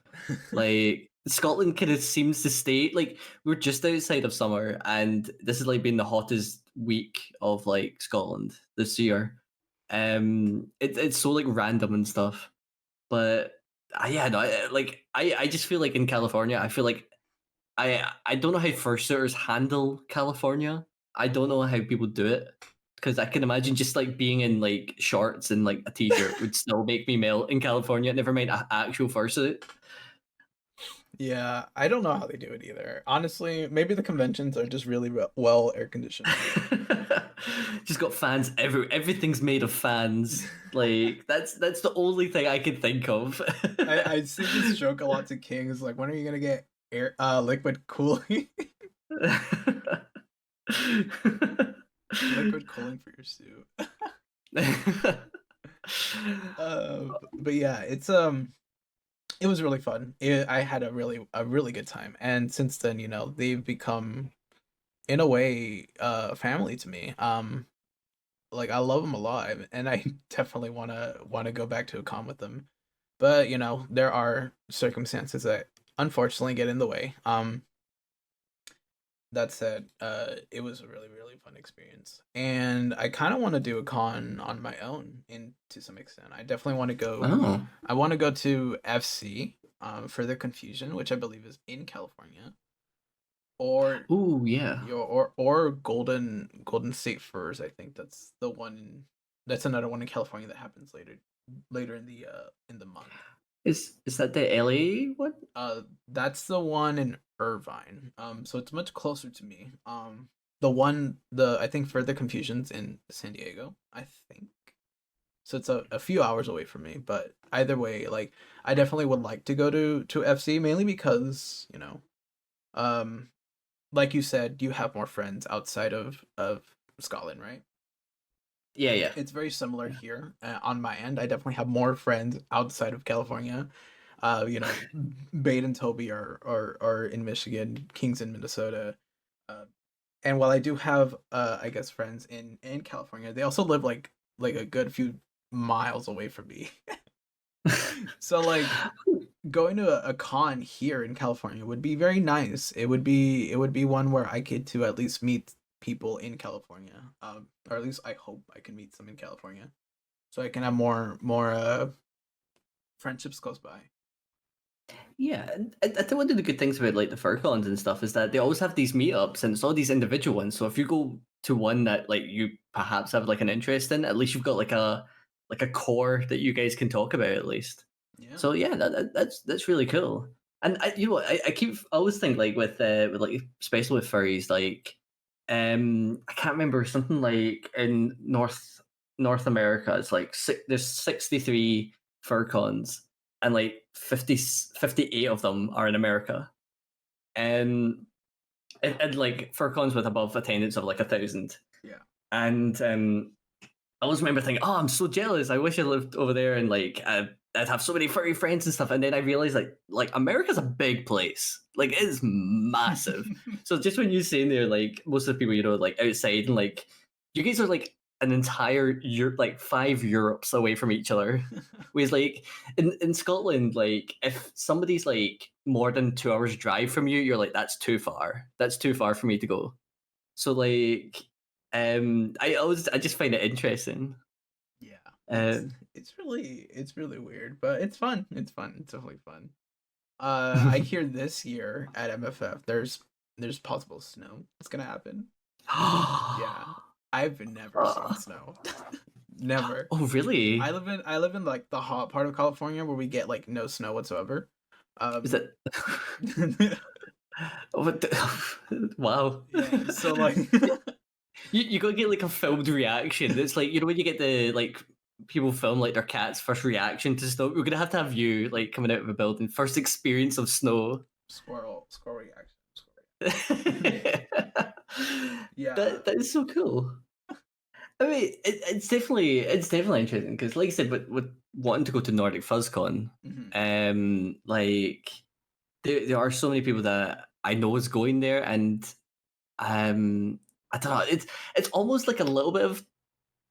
Like Scotland kind of seems to stay like we're just outside of summer, and this has like been the hottest week of like Scotland this year. It's so like random and stuff, but yeah, no, I just feel like in California, I feel like I don't know how fursuiters handle California. I don't know how people do it because I can imagine just like being in like shorts and like a t-shirt would still make me melt in California. Never mind a actual fursuit. Yeah, I don't know how they do it either. Honestly, maybe the conventions are just really well air conditioned. Just got fans everything's made of fans. Like that's the only thing I can think of. I see this joke a lot to Kings, like, when are you gonna get liquid cooling? Liquid cooling for your suit. But yeah, it was really fun. I had a really good time, and since then, they've become in a way family to me. like I love them a lot, and I definitely wanna go back to a con with them. But you know, there are circumstances that unfortunately get in the way. That said, it was a really really fun experience, and I kind of want to do a con on my own, in to some extent. I definitely want to go. Oh, I want to go to FC, for the Confusion, which I believe is in California, or oh yeah. or Golden State Furs. I think that's the one. That's another one in California that happens later in the month. Is that the LA one? That's the one in Irvine. So it's much closer to me. I think Further Confusion's in San Diego. I think so. It's a few hours away from me, but either way, like I definitely would like to go to FC, mainly because um, like you said, you have more friends outside of Scotland, right? Yeah, yeah. It's very similar here, on my end. I definitely have more friends outside of California. You know, Bade and Toby are in Michigan, King's in Minnesota. Uh, and while I do have I guess friends in California, they also live like a good few miles away from me. So like going to a con here in California would be very nice. It would be one where I get to at least meet people in California. Or at least I hope I can meet some in California, so I can have more friendships close by. Yeah, and I think one of the good things about like the Furcons and stuff is that they always have these meetups and it's all these individual ones. So if you go to one that like you perhaps have like an interest in, at least you've got like a core that you guys can talk about at least. Yeah. So yeah, that's really cool. And you know what, I always think like with like especially with furries, like I can't remember something like in North America, it's like there's 63 Furcons and like 58 of them are in America. And and like Furcons with above attendance of like 1,000. Yeah. And I always remember thinking, "Oh, I'm so jealous. I wish I lived over there and like I'd have so many furry friends and stuff." And then I realized like America's a big place. Like it is massive. So just when you're saying there, like most of the people you know, like outside and like you guys are like an entire Europe, like 5 Europes away from each other. Whereas like in Scotland, like if somebody's like more than 2 hours drive from you, you're like, that's too far. That's too far for me to go. So like I just find it interesting. Yeah. Uh, It's really weird, but it's fun. It's fun. It's definitely fun. I hear this year at MFF there's possible snow. It's gonna happen. Yeah. I've never seen snow. Never. oh really? I live in like the hot part of California where we get like no snow whatsoever. Is Um it? What wow. yeah, so like You gotta get like a filmed reaction. It's like you know when you get the like people film like their cat's first reaction to snow. We're gonna have you like coming out of a building, first experience of snow. squirrel reaction. that Yeah. that is so cool. I mean, it's definitely interesting because, like I said, with wanting to go to Nordic FuzzCon, Mhm. like there are so many people that I know is going there, and I don't know, it's almost like a little bit of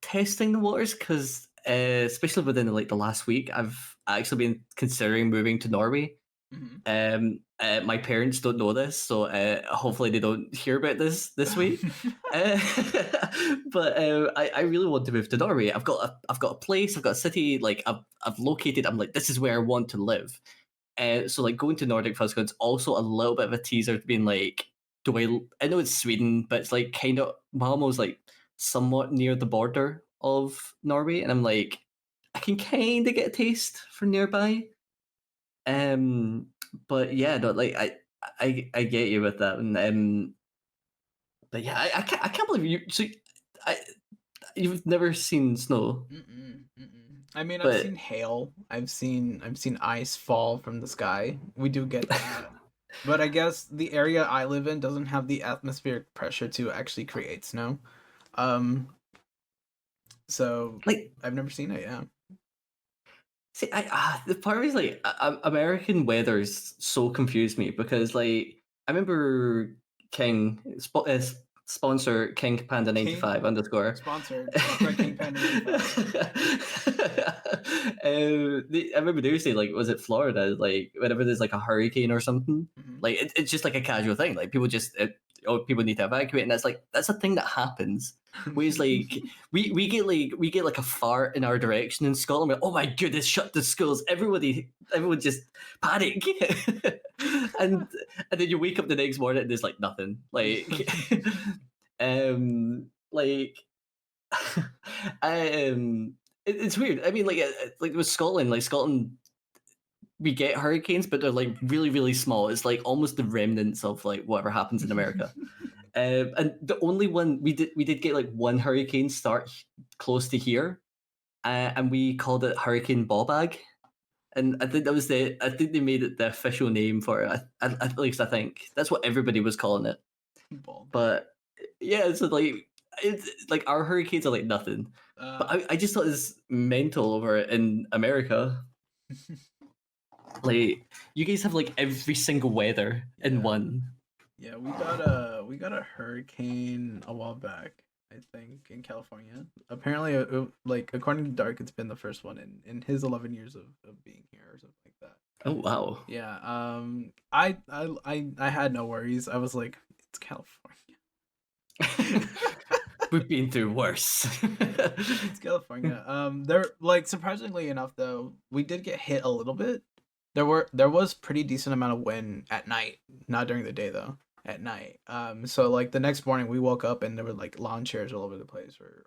testing the waters because, especially within like the last week, I've actually been considering moving to Norway. Mhm. My parents don't know this, so hopefully they don't hear about this week. Uh, but I really want to move to Norway. I've got a place, I've got a city, like I've located. I'm like, this is where I want to live. So like going to Nordic FuzzCon is also a little bit of a teaser to being like, do I know it's Sweden, but it's like kind of Malmo's like somewhat near the border of Norway, and I'm like, I can kind of get a taste for nearby. Um, but yeah, no, like I get you with that, and but yeah, I can't believe you. So I you've never seen snow, Mm-mm, mm-mm. I mean, I've but seen hail. I've seen ice fall from the sky. We do get that. But I guess the area I live in doesn't have the atmospheric pressure to actually create snow. Um, so like I've never seen it, yeah. see, the part of me is like American weather's so confused me because like I remember King Sponsor King Panda ninety King five underscore. sponsored by King Panda 95. I remember they used to say, like, was it Florida? Like, whenever there's like a hurricane or something, Mhm. like it's just like a casual thing. Like people just, oh, people need to evacuate, and that's like that's a thing that happens. Whereas like we get like a fart in our direction in Scotland. We're like, oh my goodness, shut the schools! Everyone just panic, and and then you wake up the next morning and there's like nothing. Like I it's weird. I mean, like with Scotland, like Scotland, we get hurricanes, but they're like really, really small. It's like almost the remnants of like whatever happens in America. And the only one we did get like one hurricane start close to here, and we called it Hurricane Bobag. And I think that was I think they made it the official name for it. At least I think that's what everybody was calling it. Ball bag. But yeah, so like it's like our hurricanes are like nothing. But I just thought it was mental over it in America. Like you guys have like every single weather in Yeah. one. Yeah, we got a hurricane a while back, I think, in California. Apparently, like according to Dark, it's been the first one in his 11 years of being here or something like that. Oh wow. Yeah. I had no worries. I was like, it's California. We've been through worse. It's California. There like surprisingly enough though, we did get hit a little bit. There was pretty decent amount of wind at night, not during the day though. At night. So like the next morning we woke up and there were like lawn chairs all over the place, or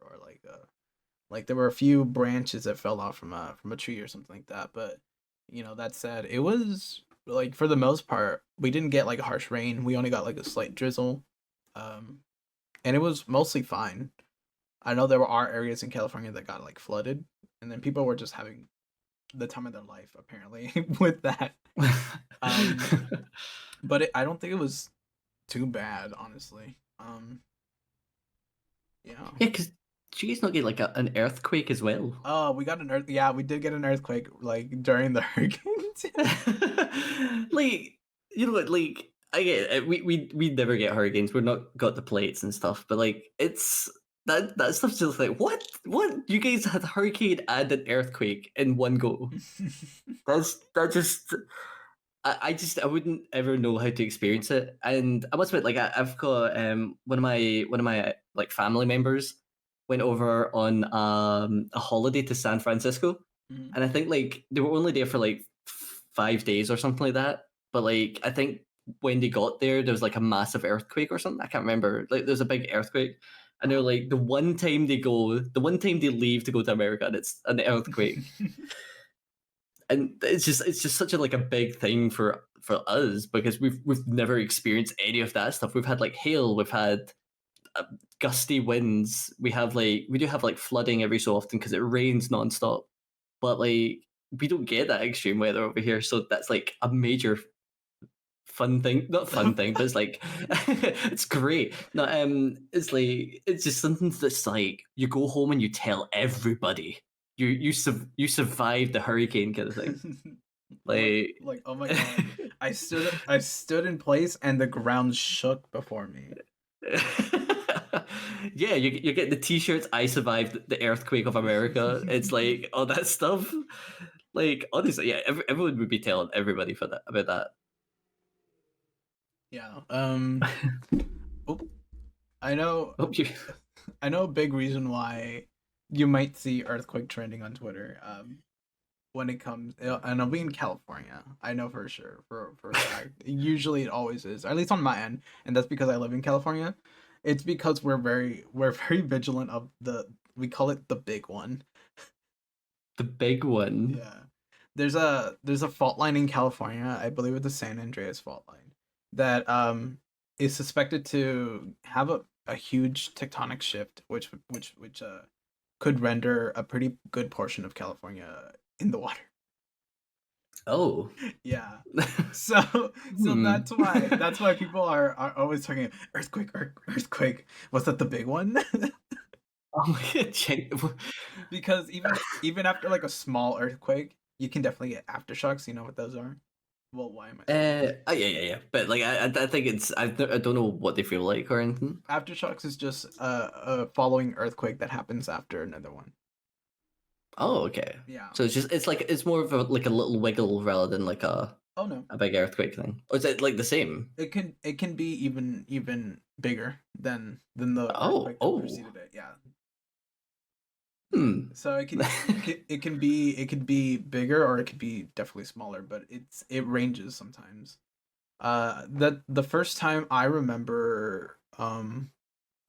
like there were a few branches that fell off from a tree or something like that. But you know, that said, it was like for the most part we didn't get like harsh rain. We only got like a slight drizzle. Um, and it was mostly fine. I know there are areas in California that got like flooded, and then people were just having the time of their life apparently with that. Um, but I don't think it was too bad, honestly. Yeah. Yeah, because do you guys not get like an earthquake as well? Oh, we got an earth. Yeah, we did get an earthquake like during the hurricane. Like you know what, like I get it. We never get hurricanes. We're not got the plates and stuff, but like it's that stuff's just like what you guys had a hurricane and an earthquake in one go. That just I wouldn't ever know how to experience it. And I must admit, like I've got one of my like family members went over on a holiday to San Francisco, Mhm. and I think like they were only there for like 5 days or something like that. But like I think when they got there, there was like a massive earthquake or something. I can't remember. Like there's a big earthquake, and they're like the one time they go, the one time they leave to go to America, and it's an earthquake. And it's just such a like a big thing for us because we've never experienced any of that stuff. We've had like hail, we've had gusty winds, we do have like flooding every so often because it rains nonstop, but like we don't get that extreme weather over here. So that's like a major fun thing, not fun thing, but it's like it's great. No, it's just something that's like you go home and you tell everybody you survived the hurricane kind of thing. Like oh my god, I stood in place and the ground shook before me. Yeah, you get the t-shirts. I survived the earthquake of America. It's like all that stuff. Like honestly, yeah, everyone would be telling everybody for that about that. Yeah. Oh, I know. Hope you. I know a big reason why you might see earthquake trending on Twitter. When it comes, and I'll be in California. I know for sure, for a fact. Usually, it always is, at least on my end, and that's because I live in California. It's because we're very vigilant of we call it the big one. The big one. Yeah. There's a fault line in California, I believe it's the San Andreas fault line, that is suspected to have a huge tectonic shift, which could render a pretty good portion of California in the water. Oh. Yeah. So that's why people are always talking earthquake. Was that the big one? Oh my god. Because even after like a small earthquake, you can definitely get aftershocks. You know what those are? Well, why am I saying that? Yeah. But like, I think I don't know what they feel like or anything. Aftershocks is just a following earthquake that happens after another one. Oh, okay. Yeah. So it's more of like a little wiggle rather than like Oh no. a big earthquake thing. Or is it like the same? It can be even bigger than the Oh, earthquake that oh. preceded it. Yeah. Hmm. So it can be bigger or it could be definitely smaller, but it ranges sometimes. That the first time I remember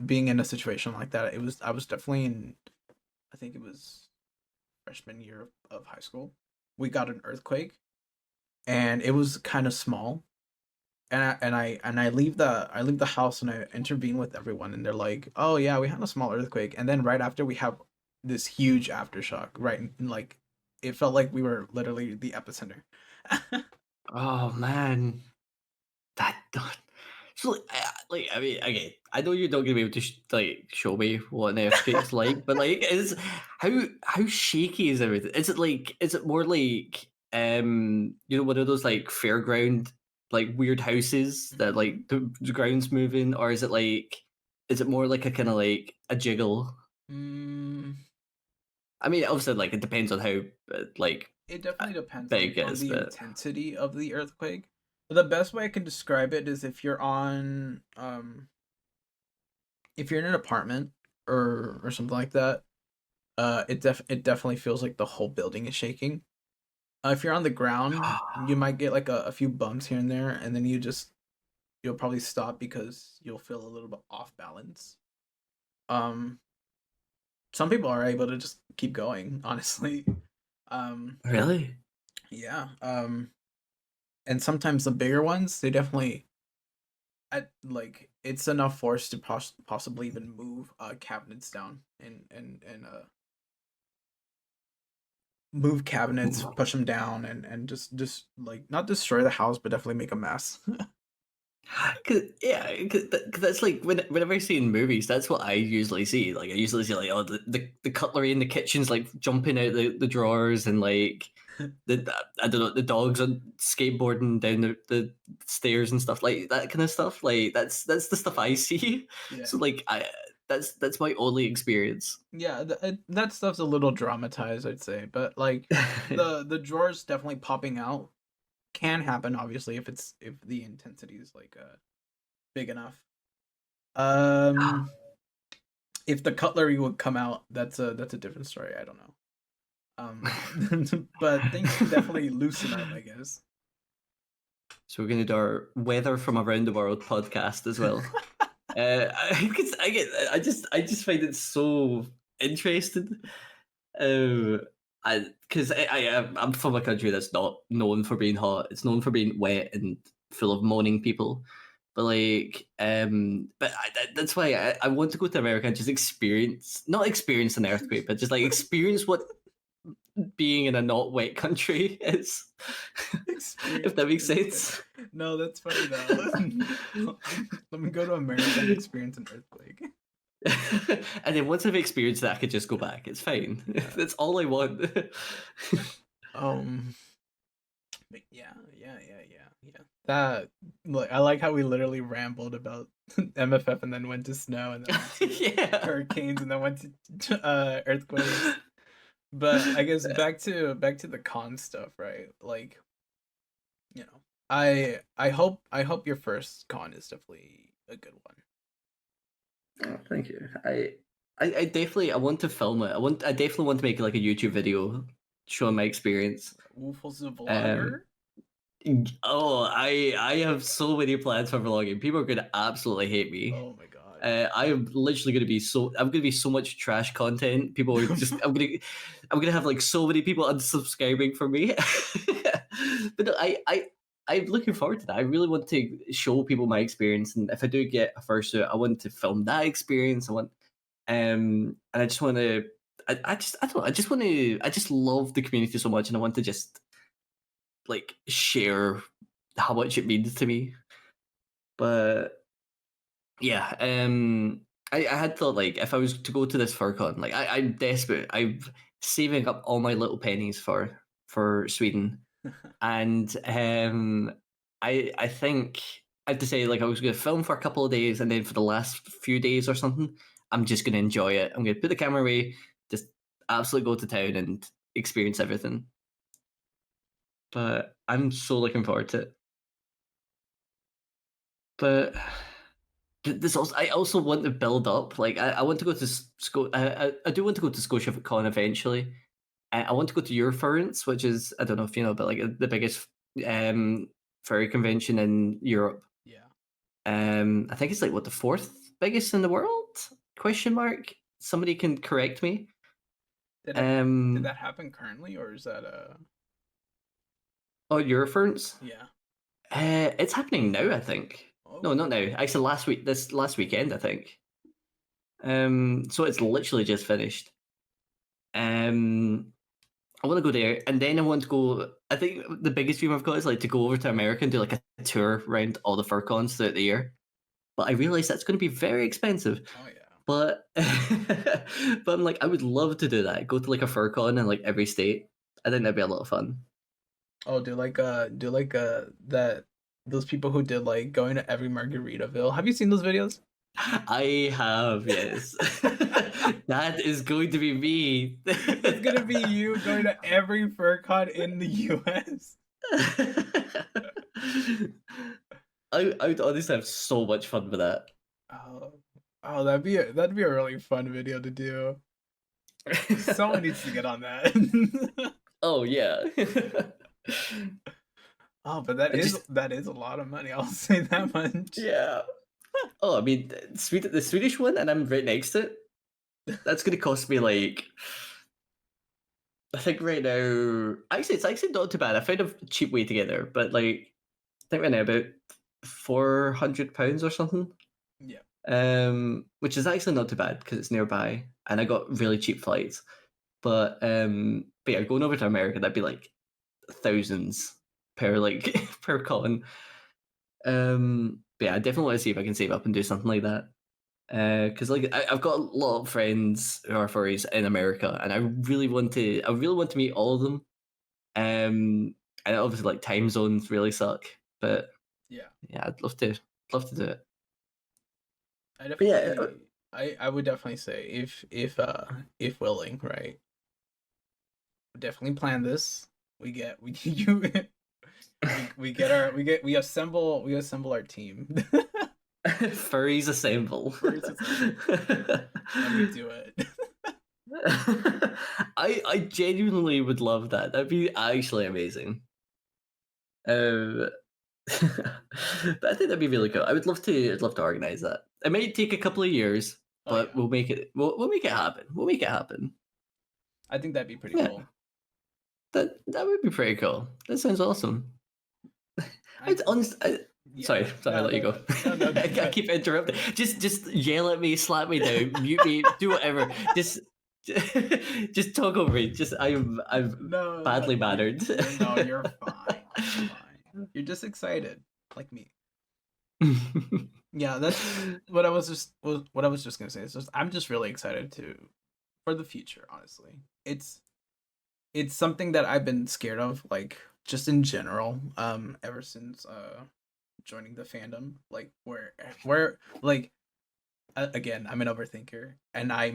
being in a situation like that, I was definitely in, I think it was freshman year of high school. We got an earthquake and it was kind of small. And I leave the house and I intervene with everyone and they're like, "Oh yeah, we had a small earthquake." And then right after we have this huge aftershock, right? And like it felt like we were literally the epicenter. Oh man, that so like I mean, okay, I know you're not gonna be able to like show me what an earthquake's like, but like, is how shaky is everything? Is it more like one of those like fairground like weird houses that Mhm. like the ground's moving, or is it more like a kind of like a jiggle? Mm, I mean, obviously, like it depends on how like it definitely depends big it on is, the but intensity of the earthquake. But the best way I can describe it is if you're in an apartment or something like that, it definitely feels like the whole building is shaking. If you're on the ground, you might get like a few bumps here and there, and then you'll probably stop because you'll feel a little bit off balance. Um, some people are able to just keep going, honestly. Um, really. yeah. And sometimes the bigger ones, they definitely at like it's enough force to possibly even move cabinets down and move cabinets, push them down, and just like not destroy the house, but definitely make a mess. Cause, yeah, cause that's like whenever I see in movies, that's what I usually see. Like I usually see like the cutlery in the kitchen's like jumping out the drawers and like I don't know, the dogs on skateboarding down the stairs and stuff like that kind of stuff. Like that's the stuff I see. Yeah. So like I that's my only experience. Yeah, that stuff's a little dramatized, I'd say, but like the drawers definitely popping out can happen, obviously, if the intensity is like big enough. Um, if the cutlery would come out, that's a different story. I don't know. But things can definitely loosen up, I guess. So we're gonna do our weather from around the world podcast as well. I just find it so interesting. I'm from a country that's not known for being hot. It's known for being wet and full of moaning people. But that's why I want to go to America and just not experience an earthquake, but just like experience what being in a not wet country is. If Experience that an makes earthquake. sense. No, that's funny though. Let me go to America and experience an earthquake. And then once I've experienced that, I could just go back. It's fine. Yeah. That's all I want. Um. But yeah. That like I like how we literally rambled about MFF and then went to snow and then went to Yeah. hurricanes and then went to earthquakes. But I guess back to the con stuff, right? Like, I hope your first con is definitely a good one. Oh, thank you. I definitely I want to film it. I definitely want to make like a YouTube video showing my experience. Woofles the Um vlogger? oh I have so many plans for vlogging. People are gonna absolutely hate me. Oh my god. I am literally gonna be I'm gonna be so much trash content. People are just I'm gonna have like so many people unsubscribing from me. But no, I'm looking forward to that. I really want to show people my experience, and if I do get a fursuit, I want to film that experience. And I just want to. I don't. I just want to. I just love the community so much, and I want to just like share how much it means to me. But yeah, I had thought like if I was to go to this Furcon, like I'm desperate. I'm saving up all my little pennies for Sweden. and I think I had to say like I was going to film for a couple of days, and then for the last few days or something, I'm just going to enjoy it. I'm going to put the camera away, just absolutely go to town and experience everything. But I'm so looking forward to it. But this also, I also want to build up. Like I want to go to I do want to go to ScotiaCon eventually. I want to go to Eurofurence, which is I don't know if you know, but like the biggest furry convention in Europe. Yeah. I think it's like what the fourth biggest in the world? Question mark. Somebody can correct me. Did that happen currently, or is that Oh, Eurofurence. yeah? It's happening now. I think. No, Okay. not now. Actually, last week. This last weekend, I think. So it's literally just finished. I want to go there, and then I want to go. I think the biggest dream I've got is like to go over to America and do like a tour around all the Furcons throughout the year. But I realize that's going to be very expensive. Oh yeah. But but I'm like, I would love to do that. Go to like a Furcon in like every state. I think that'd be a lot of fun. Oh, that those people who did like going to every Margaritaville. Have you seen those videos? I have, yes. That is going to be me. It's gonna be you going to every Furcon in the U.S. I would honestly have so much fun with that. Oh, oh, that'd be a really fun video to do. Someone needs to get on that. Oh yeah. Oh, but that is a lot of money. I'll say that much. Yeah. Oh, I mean, the Swedish one, and I'm right next to it. That's going to cost me like, I think right now. Actually, it's actually not too bad. I found a cheap way to get there, but like, I think right now about £400 or something. Yeah. Which is actually not too bad because it's nearby, and I got really cheap flights. But yeah, going over to America, that'd be like thousands per like per con. But yeah, I definitely want to see if I can save up and do something like that. Because like I've got a lot of friends who are furries in America, and I really want to meet all of them. And obviously like time zones really suck, but Yeah. I'd love to do it. I But yeah, definitely I would definitely say if willing, right? Definitely plan this. We get we you we assemble our team. furries assemble. Furries assemble. And we do it. I genuinely would love that. That'd be actually amazing. Um, but I think that'd be really cool. I'd love to organize that. It might take a couple of years, Oh, but yeah. we'll make it. We'll make it happen. We'll make it happen. I think that'd be pretty Yeah. cool. That would be pretty cool. That sounds awesome. Yeah. Sorry, No, I'll let you go. No, I keep interrupting. Just yell at me, slap me down, mute me, do whatever. Just talk over me. I'm no, badly mannered. No, you're fine. You're fine. You're just excited, like me. Yeah, that's what I was just gonna say. It's just I'm just really excited for the future. Honestly, it's something that I've been scared of, like just in general. Ever since joining the fandom, like where like again, I'm an overthinker, and I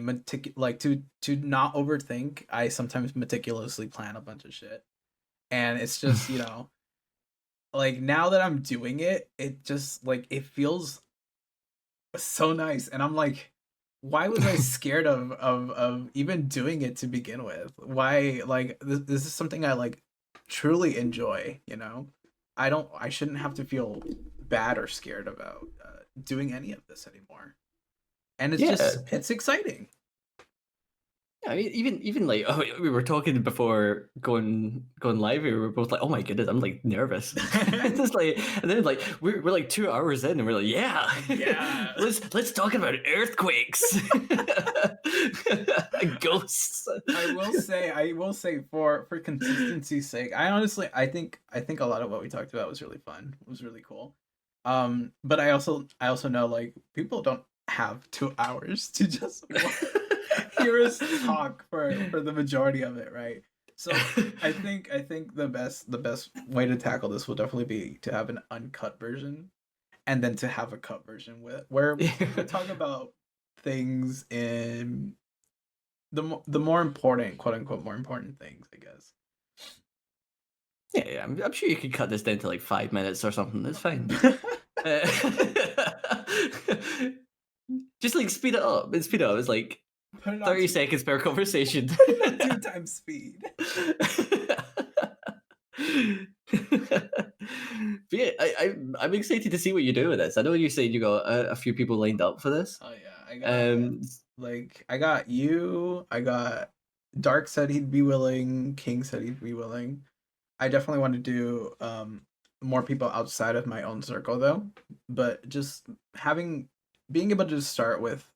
like to not overthink. I sometimes meticulously plan a bunch of shit, and it's just like now that I'm doing it, it just like it feels so nice, and I'm like, why was I scared of even doing it to begin with? Why like this is something I like truly enjoy. I shouldn't have to feel bad or scared about doing any of this anymore, and it's Yeah. it's exciting. I mean, even like we were talking before going live. We were both like, "Oh my goodness, I'm like nervous." It's just like, and then like we're like 2 hours in, and we're like, "Yeah, let's talk about earthquakes, ghosts." I will say for consistency's sake, I think a lot of what we talked about was really fun. It was really cool. But I also know like people don't have 2 hours to just hear us talk for the majority of it, right? So I think the best way to tackle this will definitely be to have an uncut version, and then to have a cut version where we talk about things in the more important, quote unquote, more important things, I guess. Yeah, I'm sure you could cut this down to like 5 minutes or something. It's fine. Uh, just like speed it up. And speed it up. It's like Put it on 30 seconds per conversation. put it on 2 times speed. But yeah, I'm excited to see what you do with this. I know you said you got a few people lined up for this. Oh yeah, I got you. I got Dark said he'd be willing. King said he'd be willing. I definitely want to do more people outside of my own circle though. But just being able to just start with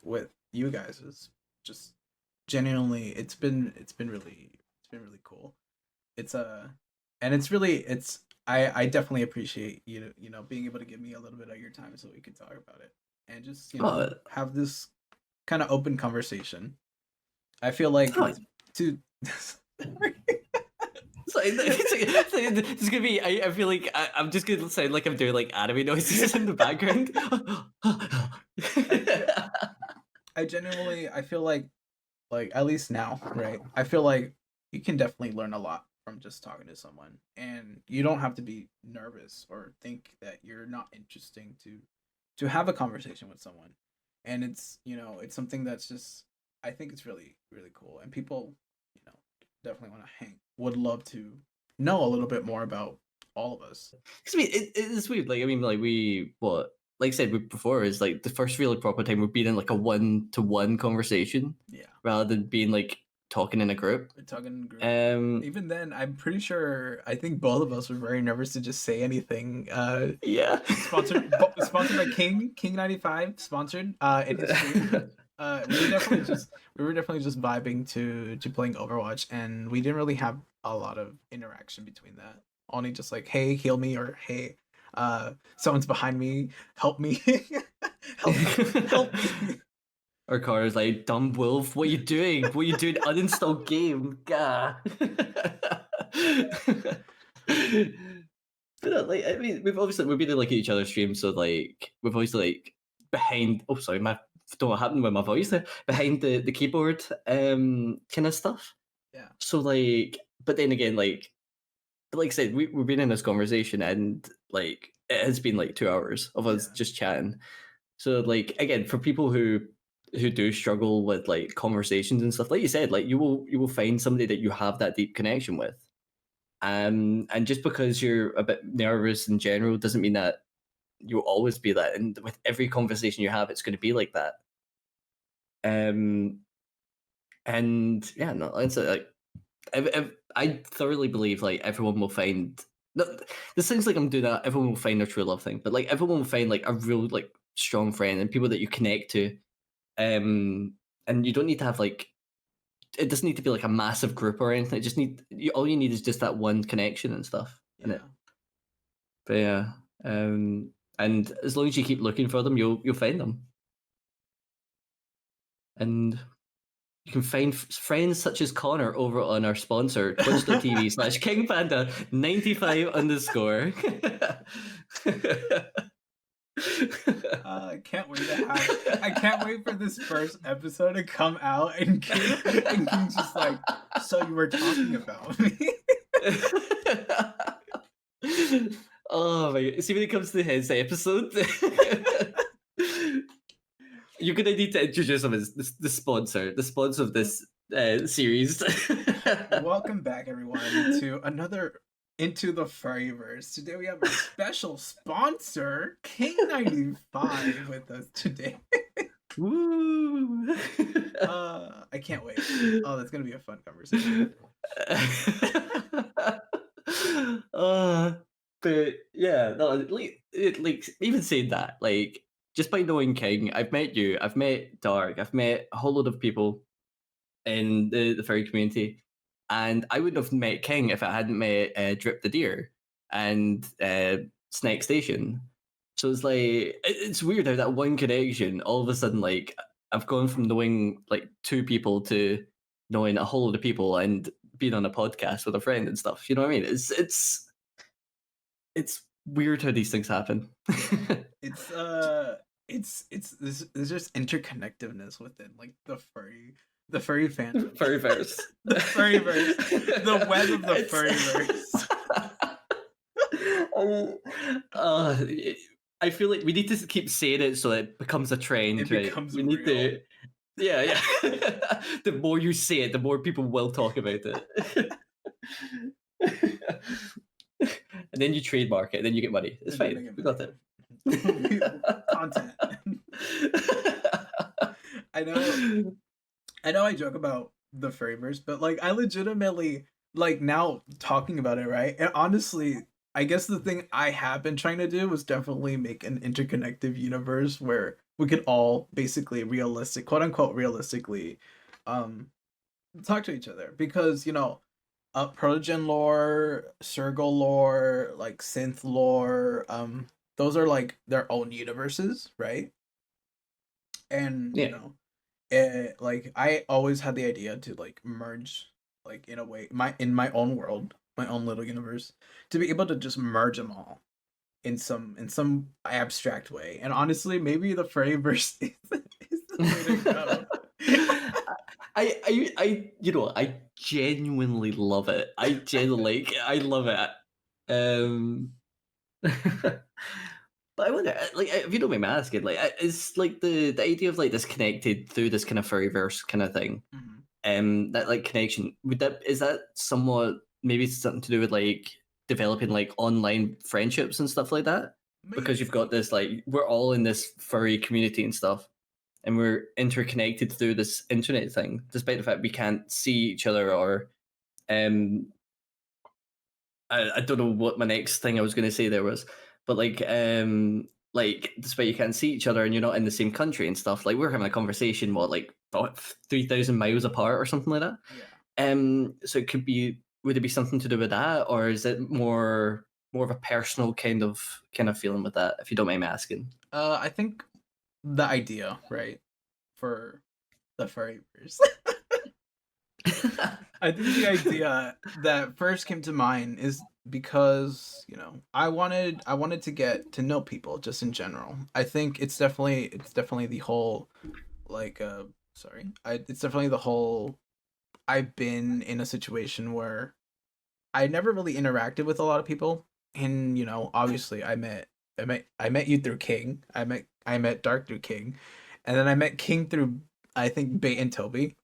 you guys is just genuinely it's been really cool. It's and it's I definitely appreciate being able to give me a little bit of your time so we could talk about it and just Oh, have this kind of open conversation. I feel like oh, to it's gonna be. I feel like I'm just gonna sound like I'm doing like anime noises in the background. I genuinely I feel like at least now, right? I feel like you can definitely learn a lot from just talking to someone, and you don't have to be nervous or think that you're not interesting to have a conversation with someone. And it's something that's just I think it's really really cool, and people definitely want to hang would love to know a little bit more about all of us. 'Cause I mean, it's weird. Like I mean, like like I said before, is like the first really proper time we've been in like a one-to-one conversation Yeah, rather than being like talking in a group. we're talking in group. Um, Even then, I'm pretty sure I think both of us were very nervous to just say anything. yeah. Sponsored by King95, sponsored in his stream. We were definitely just vibing to playing Overwatch, and we didn't really have a lot of interaction between that. Only just like, hey, heal me, or hey, someone's behind me, help me, help me. Our car is like, dumb wolf, what are you doing? What are you doing? Uninstall game. Gah. But like, I mean, we've been in like each other's streams, so like we've always like behind. Oh, sorry, my don't know what happened with my voice there. Behind the keyboard, kind of stuff. Yeah, So like, but then again, like I said, we've been in this conversation, and like it has been like 2 hours of us yeah, just chatting. So like again, for people who do struggle with like conversations and stuff, like you said, like you will find somebody that you have that deep connection with. And just because you're a bit nervous in general doesn't mean that you'll always be that. And with every conversation you have, it's going to be like that. Um, and yeah, no, it's like I thoroughly believe like everyone will find. This sounds like I'm doing that. Everyone will find their true love thing, but like everyone will find like a real like strong friend and people that you connect to. And you don't need to have like it doesn't need to be like a massive group or anything. It just all you need is just that one connection and stuff. And yeah. but yeah, and as long as you keep looking for them, you'll find them, and you can find friends such as Connor over on our sponsor twitch.tv/KingPanda95 underscore. I can't wait to have. I can't wait for this first episode to come out, and King's just like, so you were talking about me. Oh my god! See, when it comes to his episode, you're gonna need to introduce him as the sponsor of this series. Welcome back, everyone, to another Into the Furry-Verse. Today we have a special sponsor, King95, with us today. Woo! I can't wait. Oh, that's gonna be a fun conversation. But yeah, no, like even saying that, like just by knowing King, I've met you, I've met Dark, I've met a whole load of people in the furry community, and I wouldn't have met King if I hadn't met Drip the Deer and Snake Station. So it's like it's weird how that one connection, all of a sudden, like I've gone from knowing like 2 people to knowing a whole lot of people, and being on a podcast with a friend and stuff. You know what I mean? It's weird how these things happen. It's there's just interconnectedness within like the furry fandom. Furry-Verse. The Furry-Verse. The web of the Furry-Verse. I feel like we need to keep saying it so it becomes a trend, It right? becomes We need real. to. Yeah. The more you say it, the more people will talk about it. And then you trademark it, and then you get money. It's And then I fine. get We got money. it. Content. I know I joke about the Furry-Verse, but like I legitimately like now talking about it, right? And honestly, I guess the thing I have been trying to do was definitely make an interconnected universe where we could all basically quote unquote realistically um talk to each other because protogen lore, Sergal lore, like synth lore, those are like their own universes, right? And Yeah. like I always had the idea to like merge, like in a way, my own world, my own little universe, to be able to just merge them all in some abstract way. And honestly, maybe the Furry-Verse is the way to go. I genuinely love it. I love it. But I wonder, like, if you don't mind me asking, like, is like the idea of like this connected through this kind of furryverse kind of thing, Mhm. that like connection, is that somewhat maybe something to do with like developing like online friendships and stuff like that? Because you've got Maybe. this like we're all in this furry community and stuff, and we're interconnected through this internet thing, despite the fact we can't see each other or um I don't know what my next thing I was going to say there was, but like despite you can't see each other and you're not in the same country and stuff, like we're having a conversation what like 3,000 miles apart or something like that. Yeah. So it could be, would it be something to do with that, or is it more of a personal kind of feeling with that? If you don't mind me asking. I think the idea, right, for the Furry-Verse. I think the idea that first came to mind is because I wanted to get to know people just in general. I think it's definitely the whole like sorry, it's definitely the whole. I've been in a situation where I never really interacted with a lot of people, and obviously I met you through King. I met Dark through King, and then I met King through I think Bait and Toby,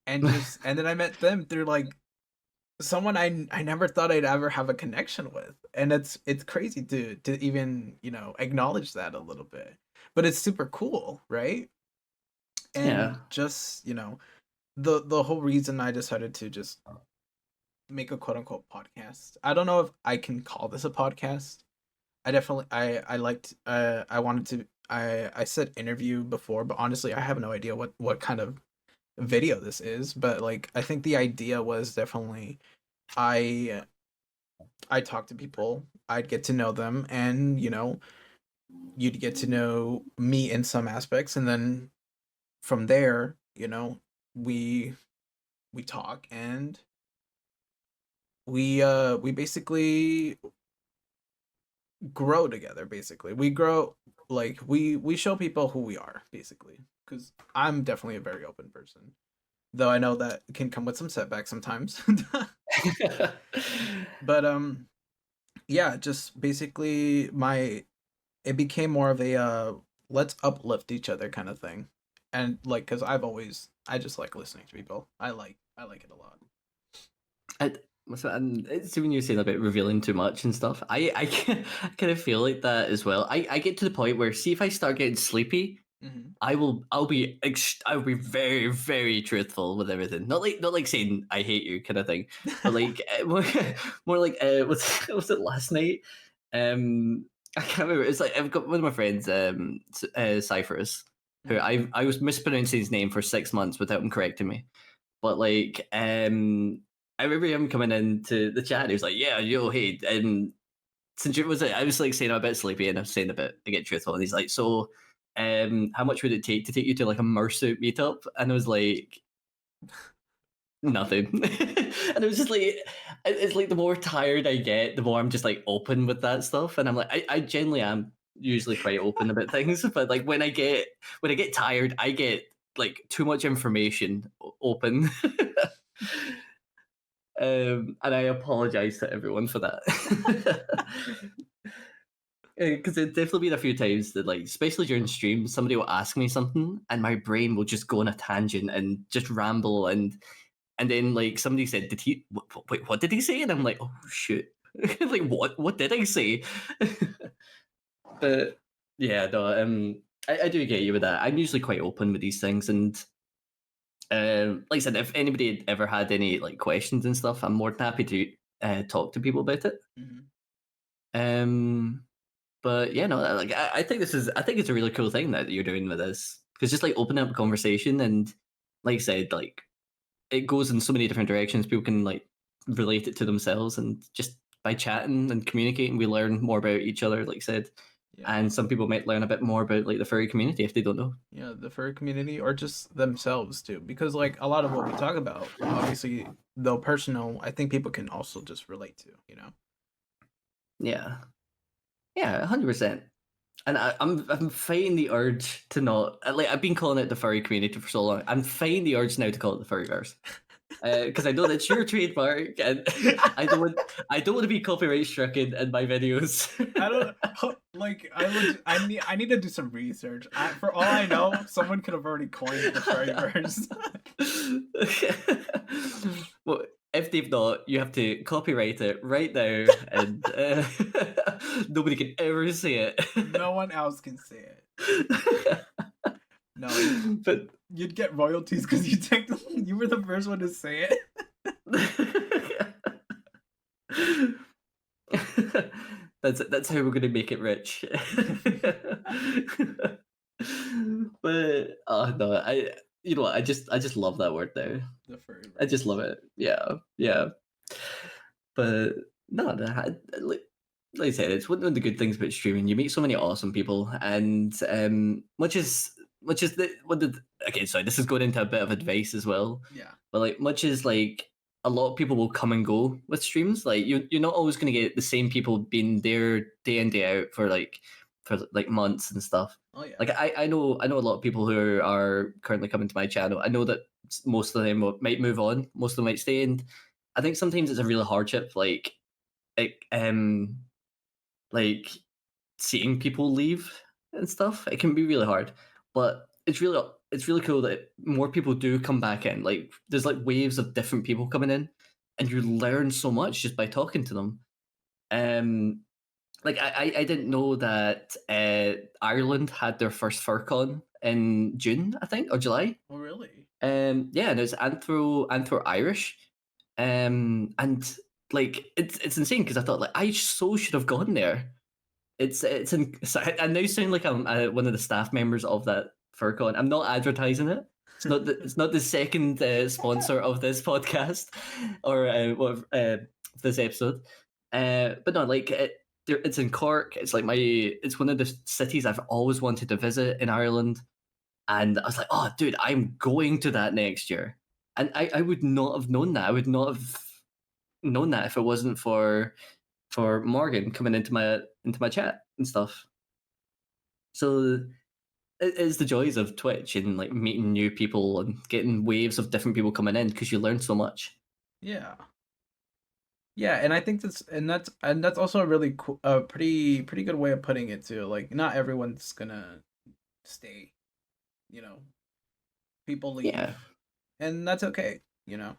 and then I met them through like someone I never thought I'd ever have a connection with, and it's crazy to even acknowledge that a little bit, but it's super cool, right? Yeah. And just the whole reason I decided to just make a quote unquote podcast. I don't know if I can call this a podcast. I definitely I liked I wanted to I said interview before, but honestly I have no idea what kind of video this is, but like I think the idea was definitely I I talk to people, I'd get to know them, and you'd get to know me in some aspects, and then from there, we we talk and we basically grow together. Basically, we grow like we show people who we are basically. Because I'm definitely a very open person, though I know that can come with some setbacks sometimes. But yeah, just basically my it became more of a let's uplift each other kind of thing. And like cuz I just like listening to people. I like it a lot. I, and it's when you're saying about revealing too much and stuff. I kind of feel like that as well. I get to the point where, see, if I start getting sleepy, Mhm. I'll be very very truthful with everything. Not like saying I hate you kind of thing, but like more like was it last night? I can't remember. It's like I've got one of my friends, Cyphers, who Mhm. I was mispronouncing his name for 6 months without him correcting me. But like, I remember him coming into the chat. He was like, "Yeah, yo, hey, since you was it, I was like saying I'm a bit sleepy, and I was saying a bit to get truthful." And he's like, "So, how much would it take to take you to like a Mersuit meetup?" And I was like, nothing. And it was just like it's like the more tired I get, the more I'm just like open with that stuff. And I'm like, I generally am usually quite open about things, but like when I get tired, I get like too much information open. And I apologize to everyone for that. Because it's definitely been a few times that, like, especially during streams, somebody will ask me something, and my brain will just go on a tangent and just ramble, and then like somebody said, "Did he? Wait, what did he say?" And I'm like, "Oh shoot! Like what? What did I say?" But yeah, no, I do get you with that. I'm usually quite open with these things, and like I said, if anybody had ever had any like questions and stuff, I'm more than happy to talk to people about it. Mhm. Um, But yeah, no, like I think I think it's a really cool thing that you're doing with this because just like opening up a conversation and like I said, like it goes in so many different directions. People can like relate it to themselves, and just by chatting and communicating, we learn more about each other. Like I said, Yeah. and some people might learn a bit more about like the furry community if they don't know. Yeah, the furry community or just themselves too. Because like a lot of what we talk about, obviously, though personal, I think people can also just relate to, you know? Yeah, yeah, 100%. And I'm fighting the urge to not like I've been calling it the furry community for so long. I'm fighting the urge now to call it the Furry-Verse. Because I know that's your trademark, and I don't want to be copyright stricken in my videos. I don't like. I need to do some research. For all I know, someone could have already coined the Furry-Verse. Well, if they've not, you have to copyright it right now, and nobody can ever say it. No one else can say it. No, But you'd get royalties because you were the first one to say it. that's how we're gonna make it rich. But oh no, I you know what, I just love that word now. The I Furry-Verse. just love it. Yeah, yeah. But no, like I said, it's one of the good things about streaming. You meet so many awesome people, and much as the what the okay, sorry, this is going into a bit of advice as well. Yeah. But like much as like a lot of people will come and go with streams, like you're not always going to get the same people being there day in day out for like months and stuff. Oh yeah. Like I know a lot of people who are currently coming to my channel. I know that most of them might move on, most of them might stay, and I think sometimes it's a real hardship, like like seeing people leave and stuff. It can be really hard, but it's really cool that more people do come back in. Like there's like waves of different people coming in, and you learn so much just by talking to them. Um, like I didn't know that Ireland had their first Furcon in June, I think, or July. Oh really? Yeah, and it's Anthro Irish, and like it's insane because I thought like I so should have gone there. So I now sound like I'm one of the staff members of that Furcon. I'm not advertising it. It's not the second sponsor of this podcast or this episode. But no, like it's in Cork. It's like it's one of the cities I've always wanted to visit in Ireland. And I was like, oh, dude, I'm going to that next year. And I would not have known that. I would not have known that if it wasn't for Morgan coming into my chat and stuff. So it's the joys of Twitch and like meeting new people and getting waves of different people coming in because you learn so much. Yeah. Yeah, and I think that's also a really cool, a pretty good way of putting it too. Like, not everyone's gonna stay. You know, people leave, Yeah, and that's okay. You know.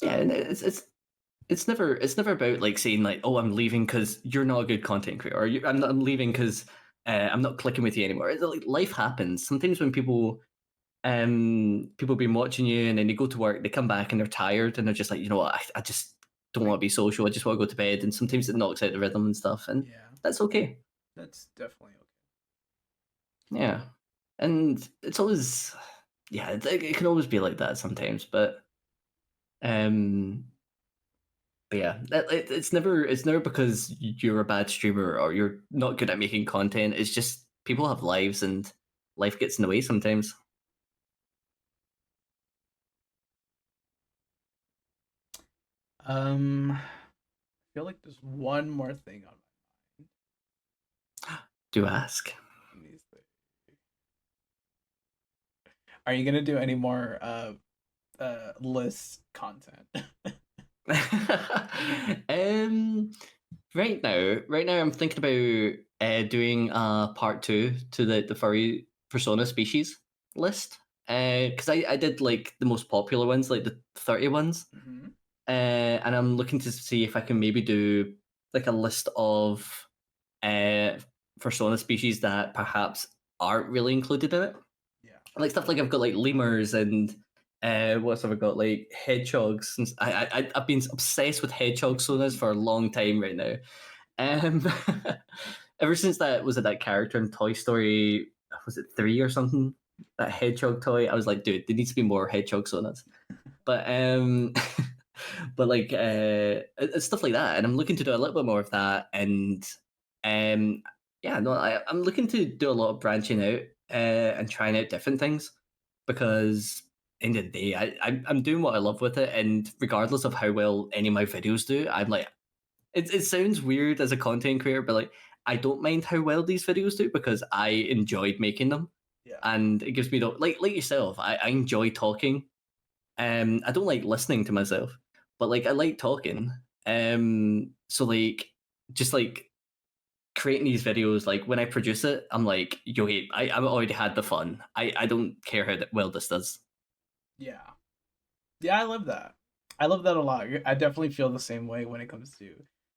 yeah, and it's never about like saying like, oh, I'm leaving because you're not a good content creator, or I'm leaving because I'm not clicking with you anymore. It's like life happens. Sometimes when people been watching you and then they go to work, they come back and they're tired and they're just like, you know what, I just don't want to be social. I just want to go to bed. And sometimes it knocks out the rhythm and stuff, and Yeah, that's okay. that's definitely okay. Yeah, and it's always yeah, it can always be like that sometimes, um, but yeah, it's never because you're a bad streamer or you're not good at making content. It's just people have lives and life gets in the way sometimes. I feel like there's one more thing on Do ask. my mind. Are you gonna do any more list content? um, right now, I'm thinking about doing part two to the furry persona species list. Because I did like the most popular ones, like the 30 ones. Mm-hmm. And I'm looking to see if I can maybe do like a list of persona species that perhaps aren't really included in it. Yeah. Like stuff like I've got like lemurs and what's have I got like hedgehogs. And I've been obsessed with hedgehog sonas for a long time right now. Um, ever since that was it that character in Toy Story, was it 3 or something? That hedgehog toy. I was like, dude, there needs to be more hedgehog sonas. But but like stuff like that, and I'm looking to do a little bit more of that, and um, yeah, no, I'm looking to do a lot of branching out and trying out different things because end of the day, I'm doing what I love with it, and regardless of how well any of my videos do, I'm like, it sounds weird as a content creator, but like I don't mind how well these videos do because I enjoyed making them, Yeah. and it gives me the like yourself. I enjoy talking. I don't like listening to myself, but like I like talking. So like just like creating these videos, like when I produce it, I'm like, yo, hey, I've already had the fun. I don't care how well this does. Yeah. Yeah, I love that. I love that a lot. I definitely feel the same way when it comes to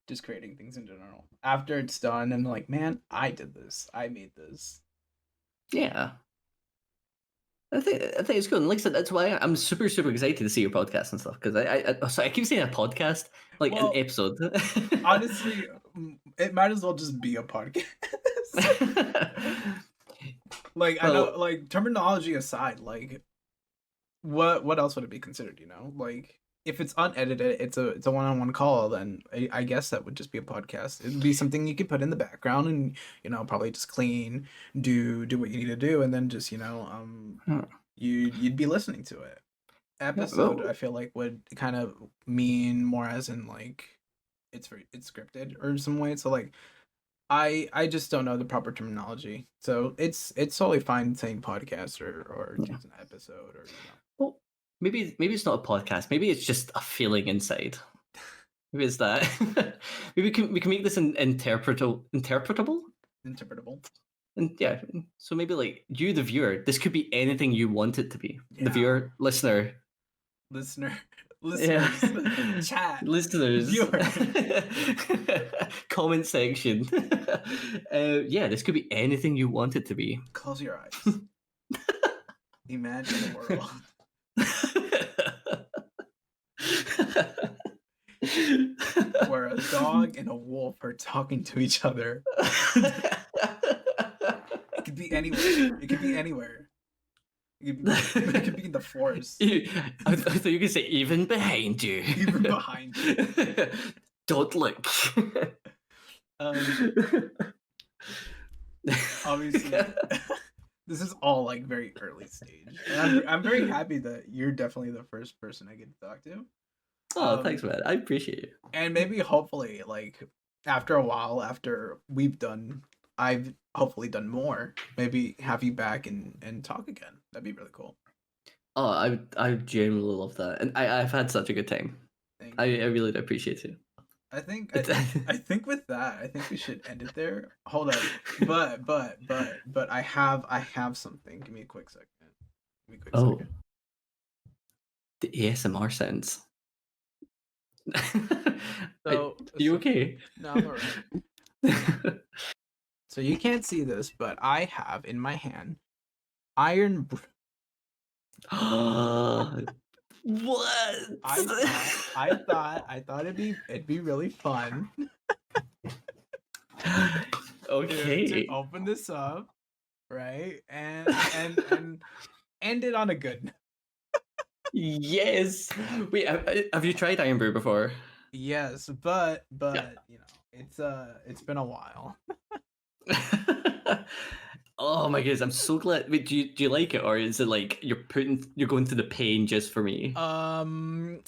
just creating things in general. After it's done, I'm like, man, I did this. I made this. Yeah. I think it's good. And like I said, that's why I'm super, super excited to see your podcast and stuff. Because I keep saying a podcast, like an Well, episode. honestly, it might as well just be a podcast. Like I know, Well, like terminology aside, like what else would it be considered? You know, like if it's unedited, it's a one-on-one call. Then I guess that would just be a podcast. It'd be something you could put in the background and probably just clean, do what you need to do, and then just hmm, you'd be listening to it. yeah, Episode, well, I feel like would kind of mean more as in like it's scripted or some way. So like I just don't know the proper terminology. So it's totally fine saying podcast or yeah. just an episode or Well, maybe it's not a podcast. Maybe it's just a feeling inside. Maybe it's that. Maybe we can make this interpretable. interpretable. And yeah, so maybe like you, the viewer, this could be anything you want it to be. The Yeah. viewer, listener, Listener yeah, listeners, chat, listeners, viewer. comment section. Yeah, this could be anything you want it to be. Close your eyes. Imagine a world where a dog and a wolf are talking to each other. It could be anywhere. It could be anywhere. It could be in the forest. I thought you could say even behind you. Even behind you. Don't look. Um, obviously, this is all like very early stage. And I'm very happy that you're definitely the first person I get to talk to. Oh, thanks, man. I appreciate you. And maybe hopefully like after a while, after I've hopefully done more, maybe have you back and talk again. That'd be really cool. Oh, I genuinely love that, and I've had such a good time. Thank I you. really do appreciate it. I think I think with that, I think we should end it there. Hold up. But I have something. Give me a quick second. Give me a quick Oh, second. the ASMR sense. Are So, you okay? no, I'm alright. So you can't see this, but I have in my hand iron. What? I thought it'd be really fun to Okay. open this up, right? And end it on a good note. Yes. Wait, have you tried Iron Brew before? Yes, but Yeah. it's been a while. Oh my goodness, I'm so glad. Wait, do you like it, or is it like you're going through the pain just for me? Um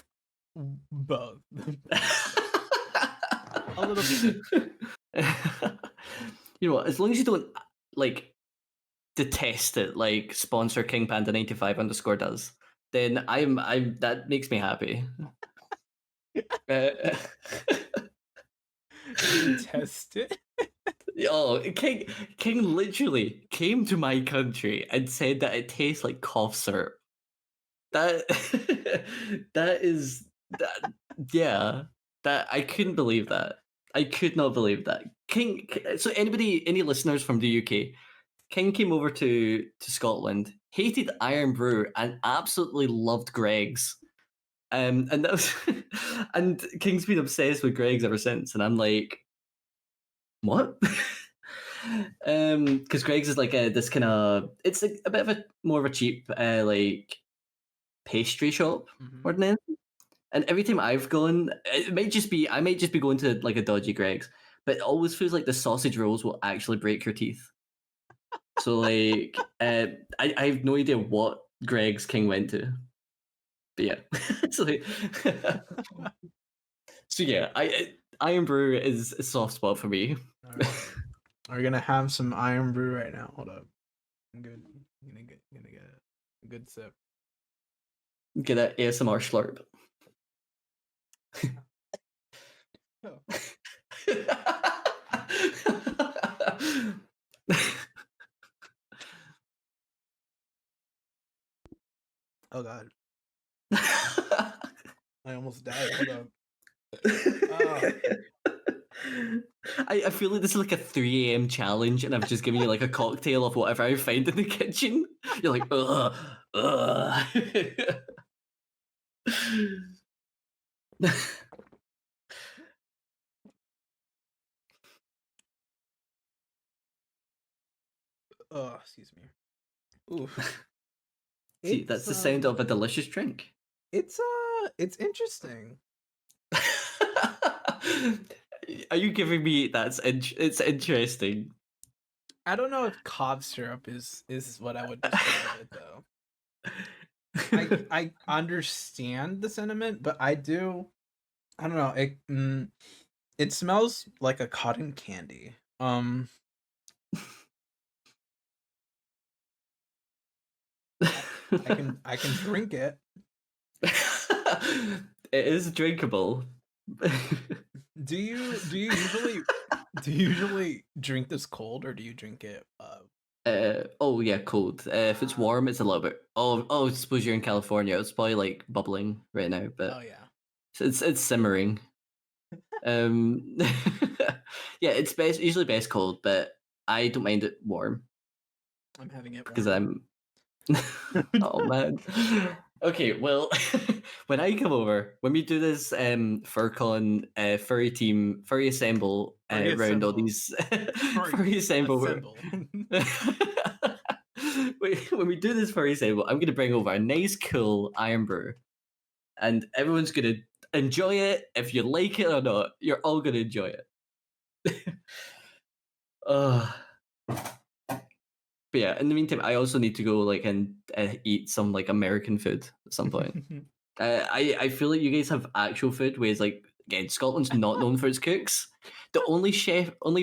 Both. A little bit. You know what? As long as you don't like detest it, like sponsor King Panda 95 underscore does, then I'm that makes me happy. Uh, Detest it. oh, King literally came to my country and said that it tastes like cough syrup. That that is that yeah. That I couldn't believe that. I could not believe that. So any listeners from the UK, King came over to Scotland, hated Iron Brew, and absolutely loved Greg's. And that was, and King's been obsessed with Greg's ever since. And I'm like, what? Because Greg's is like this kind of, it's like a bit of a more of a cheap like pastry shop more than anything. And every time I've gone, I might just be going to like a dodgy Greg's, but it always feels like the sausage rolls will actually break your teeth. So like, I have no idea what Greg's King went to, but yeah. so, so yeah, Iron Brew is a soft spot for me. All right. We're gonna have some Iron Brew right now. Hold up. I'm gonna get a good sip. Get an ASMR slurp. Oh. Oh god. I almost died. Hold up. I feel like this is like a 3 a.m. challenge, and I've just given you like a cocktail of whatever I find in the kitchen. You're like, ugh, ugh. Oh, excuse me. Ooh. See, that's the sound of a delicious drink. It's interesting. Are you giving me it's interesting? I don't know if cough syrup is what I would describe it though. I understand the sentiment, but I don't know. It smells like a cotton candy. I can drink it. It is drinkable. Do you usually drink this cold, or do you drink it oh yeah, cold. If it's warm, it's a little bit. I suppose you're in California. It's probably like bubbling right now, but oh yeah. it's simmering. Yeah, it's usually best cold, but I don't mind it warm I'm having it because warm. oh man. Okay, well, when I come over, when we do this Furcon furry assemble round all these furry assemble. When we do this furry assemble, I'm gonna bring over a nice cool Iron Brew, and everyone's gonna enjoy it. If you like it or not, you're all gonna enjoy it. But yeah, in the meantime, I also need to go like and eat some like American food at some point. I feel like you guys have actual food, whereas like again, Scotland's not known for its cooks. The only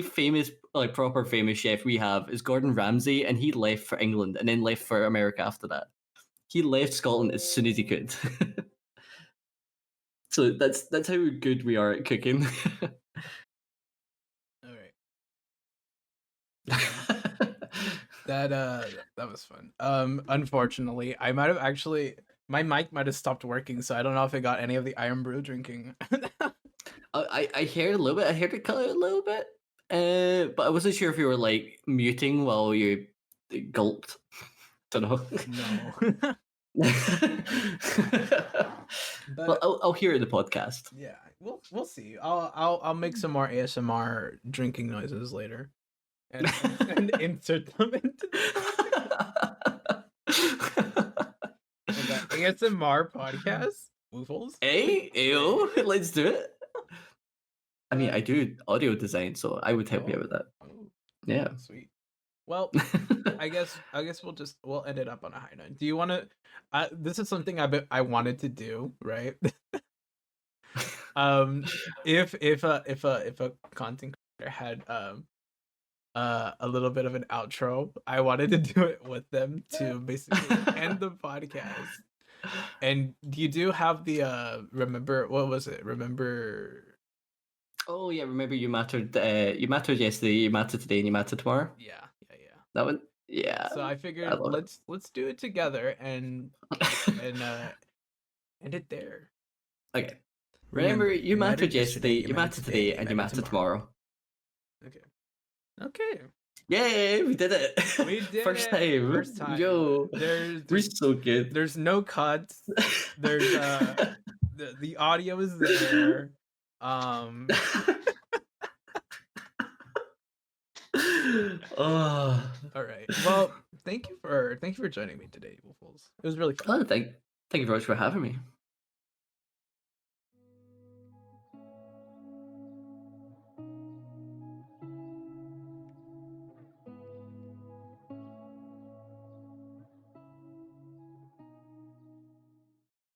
famous like proper famous chef we have is Gordon Ramsay, and he left for England and then left for America after that. He left Scotland as soon as he could. So that's how good we are at cooking. All right. That was fun. Unfortunately, I might have actually my mic might have stopped working, so I don't know if it got any of the Iron Brew drinking. I heard a little bit. I heard it cut out a little bit, but I wasn't sure if you were like muting while you gulped. Don't know. No. But well, I'll hear it in the podcast. Yeah, we'll see. I'll make some more ASMR drinking noises later, and insert them into the ASMR podcast. Woofles. Hey, ew, let's do it. I mean, I do audio design, so I would help you out with that. Yeah, sweet. Well, I guess we'll end it up on a high note. Do you want to? This is something I wanted to do, right? If a content creator had a little bit of an outro, I wanted to do it with them to basically end the podcast. And you do have the remember, what was it? Remember, Oh yeah, remember you mattered. You mattered yesterday. You mattered today, and you mattered tomorrow. yeah, yeah, yeah. That one. Yeah, So I I figured love let's do it together and it. and end it there. Okay. Remember, Remember, you you mattered mattered yesterday, yesterday. you You mattered mattered today, today, you and you mattered mattered tomorrow. tomorrow. Okay. Okay. Yay, we did it! We did First it. time. First time. Yo, There's we're there's so good. there's no cuts. There's the audio is there. Oh, All right. Well, thank you for joining me today, Woofles. It was really fun. oh, thank you very much for having me.